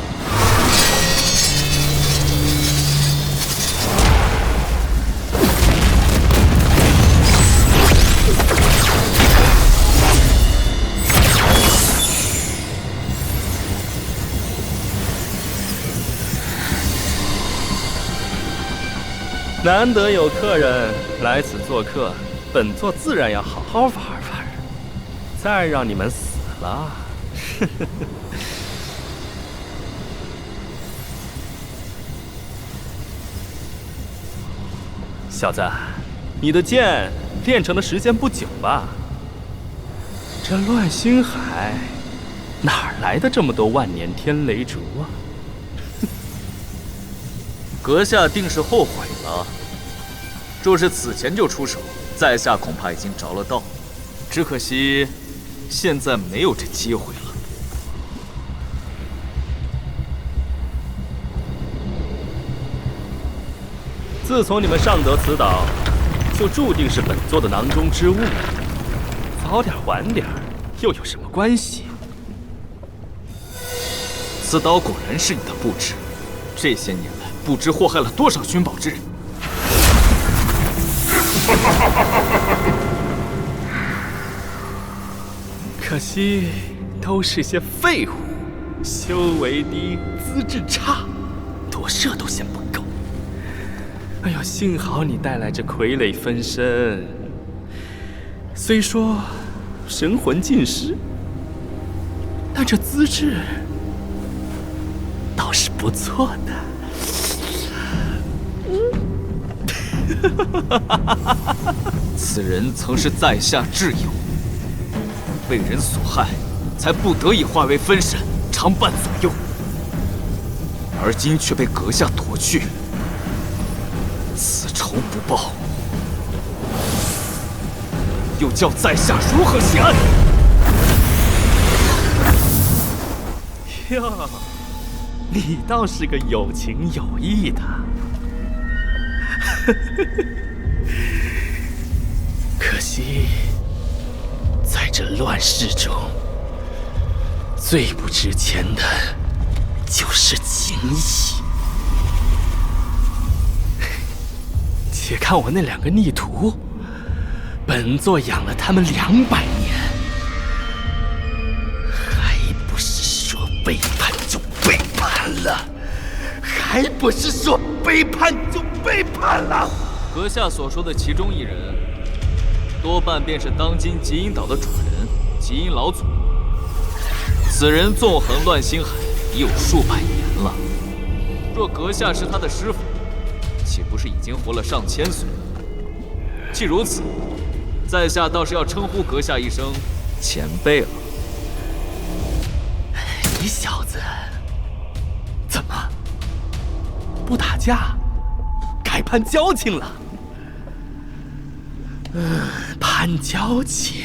难得有客人来此做客，本座自然要好好玩玩，再让你们死了。小子，你的剑练成的时间不久吧？这乱星海哪儿来的这么多万年天雷烛啊？
阁下定是后悔了。若是此前就出手，在下恐怕已经着了道。只可惜，现在没有这机会了。
自从你们上得此岛，就注定是本座的囊中之物。早点晚点，又有什么关系？
此岛果然是你的布置，这些年来不知祸害了多少寻宝之人。
可惜都是些废物，修为低，资质差，躲射都嫌不够。哎呦，幸好你带来这傀儡分身，虽说神魂尽失，但这资质倒是不错的。
此人曾是在下挚友，被人所害，才不得已化为分身，常伴左右。而今却被阁下夺去，此仇不报，又叫在下如何谢恩？
哟，你倒是个有情有义的。可惜，在这乱世中，最不值钱的就是情谊。且看我那两个逆徒，本座养了他们200年，还不是说背叛就背叛了？还不是说背叛就背叛了？
阁下所说的其中一人，多半便是当今极阴岛的主人极阴老祖。此人纵横乱星海已有数百年了，若阁下是他的师傅，岂不是已经活了上千岁？既如此，在下倒是要称呼阁下一声前辈了。
你小子怎么不打架，改攀交情了？攀交情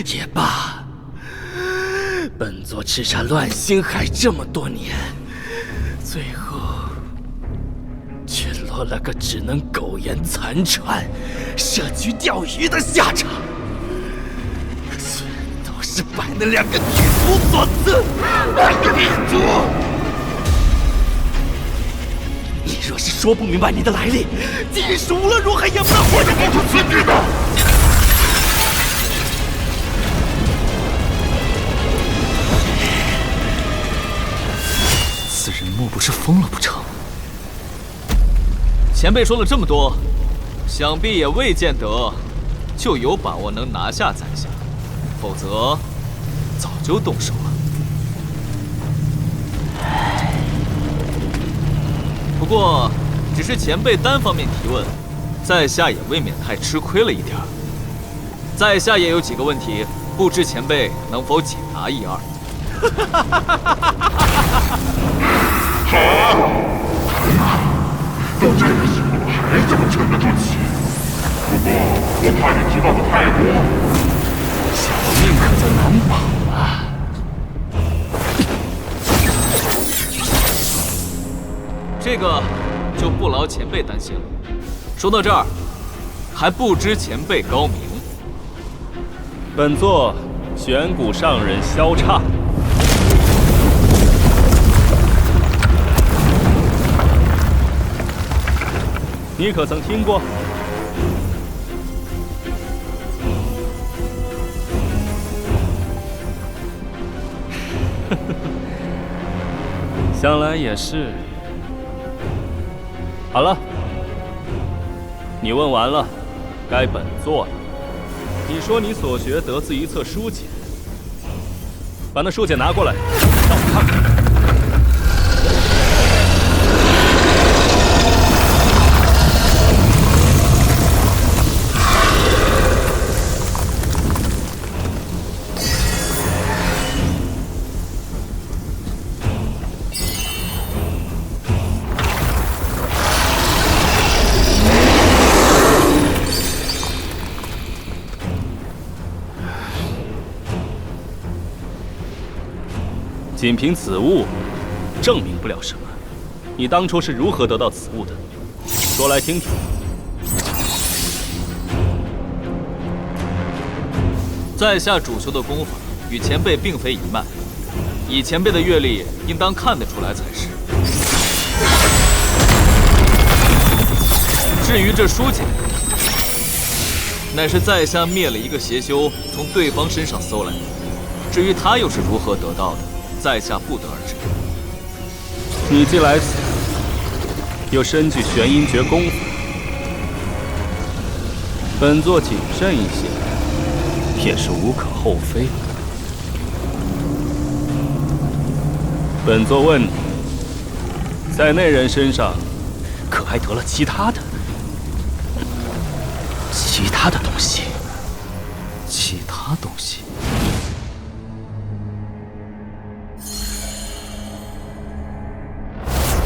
也罢，本座叱咤乱星海这么多年，最后却落了个只能苟延残喘、设局钓鱼的下场。全都是拜那两个女徒所赐。2个女徒！你若是说不明白你的来历，即使无论如何也不能活着给出此地的。
此人莫不是疯了不成？前辈说了这么多，想必也未见得就有把握能拿下在下，否则早就动手了。不过，只是前辈单方面提问，在下也未免太吃亏了一点儿。在下也有几个问题，不知前辈能否解答一二？
好，到这个时候了还这么沉得住气，不过我怕你知道的太多，
小命可就难保了。
这个就不劳前辈担心了。说到这儿，还不知前辈高明。
本座玄谷上人萧畅。你可曾听过？想来也是。好了，你问完了，该本座了。你说你所学得自一册书简，把那书简拿过来，让我看看。仅凭此物，证明不了什么。你当初是如何得到此物的？说来听听。
在下主修的功法与前辈并非一脉，以前辈的阅历，应当看得出来才是。至于这书简，乃是在下灭了一个邪修从对方身上搜来的。至于他又是如何得到的，在下不得而知。
你既来此，又身具玄阴诀功法，本座谨慎一些，也是无可厚非。本座问你，在那人身上，可还得了其他的东西？
其他东西？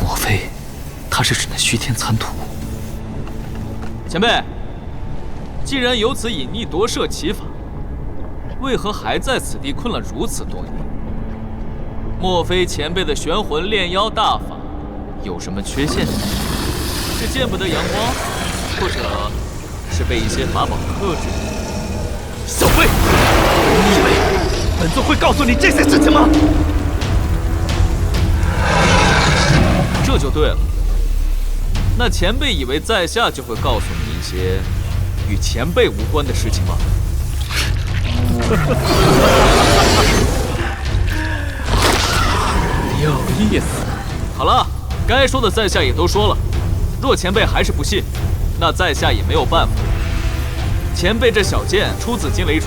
莫非他是指那虚天残土？
前辈，既然有此隐匿夺舍奇法，为何还在此地困了如此多年？莫非前辈的玄魂炼妖大法有什么缺陷？是见不得阳光，或者是被一些法宝克制？
小辈，你以为本座会告诉你这些事情吗？
这就对了。那前辈以为在下就会告诉你一些与前辈无关的事情吗？
有意思。
好了，该说的在下也都说了。若前辈还是不信，那在下也没有办法。前辈这小剑出自金雷厨，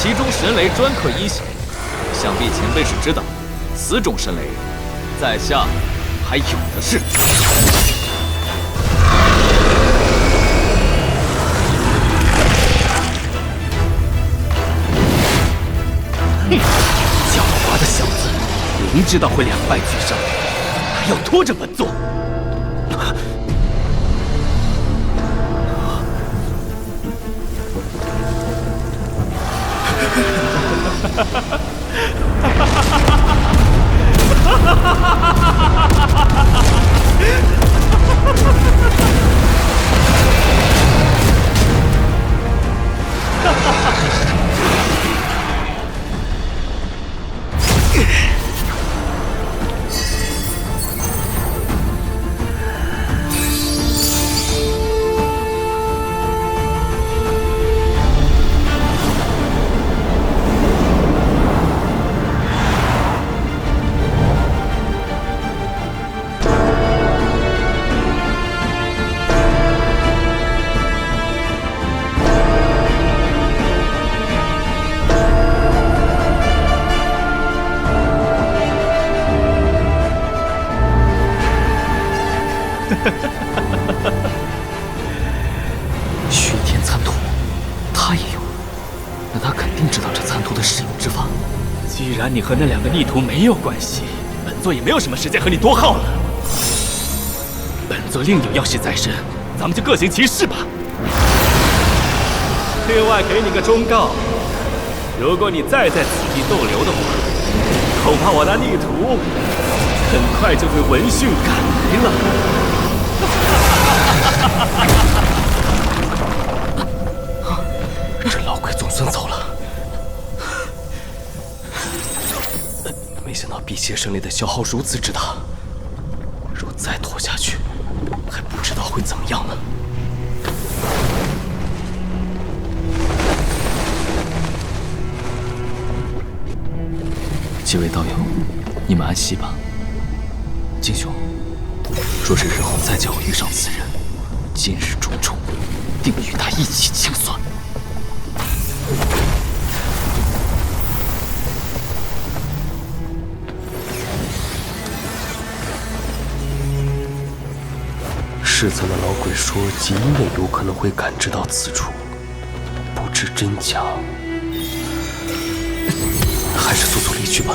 其中神雷专克一血，想必前辈是知道，此种神雷，在下还有的是。
哼，狡猾的小子，明知道会两败俱伤，还要拖着本座。
虚天残土，他也有，那他肯定知道这残土的使用之法。
既然你和那两个逆徒没有关系，本座也没有什么时间和你多耗了。本座另有要事在身，咱们就各行其事吧。另外给你个忠告，如果你再在此地逗留的话，恐怕我那逆徒很快就会闻讯赶来了。
这老鬼总算走了。没想到辟邪神力的消耗如此之大，若再拖下去，还不知道会怎么样呢。几位道友，你们安息吧。金兄，若是日后再叫我遇上此人，今日种种，定与他一起清算。
世曾的老鬼说，极阴也有可能会感知到此处，不知真假，还是速速离去吧。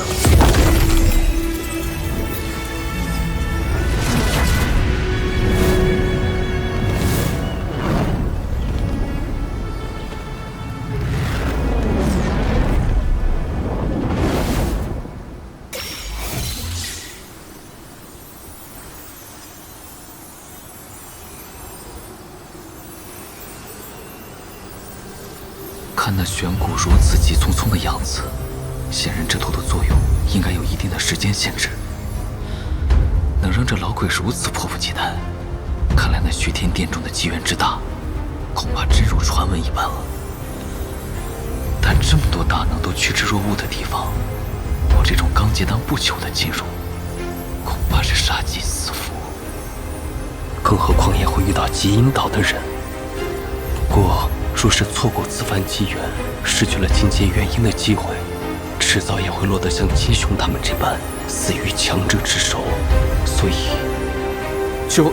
看那玄骨如此急匆匆的样子，显然这头的作用应该有一定的时间限制。能让这老鬼如此迫不及待，看来那虚天殿中的机缘之大，恐怕真如传闻一般了。但这么多大能都趋之若鹜的地方，我这种刚结丹不久的进入，恐怕是杀机四伏。
更何况也会遇到极阴岛的人。不过，若是错过此番机缘，失去了觐见元婴的机会，迟早也会落得像金雄他们这般死于强者之手。所以，
就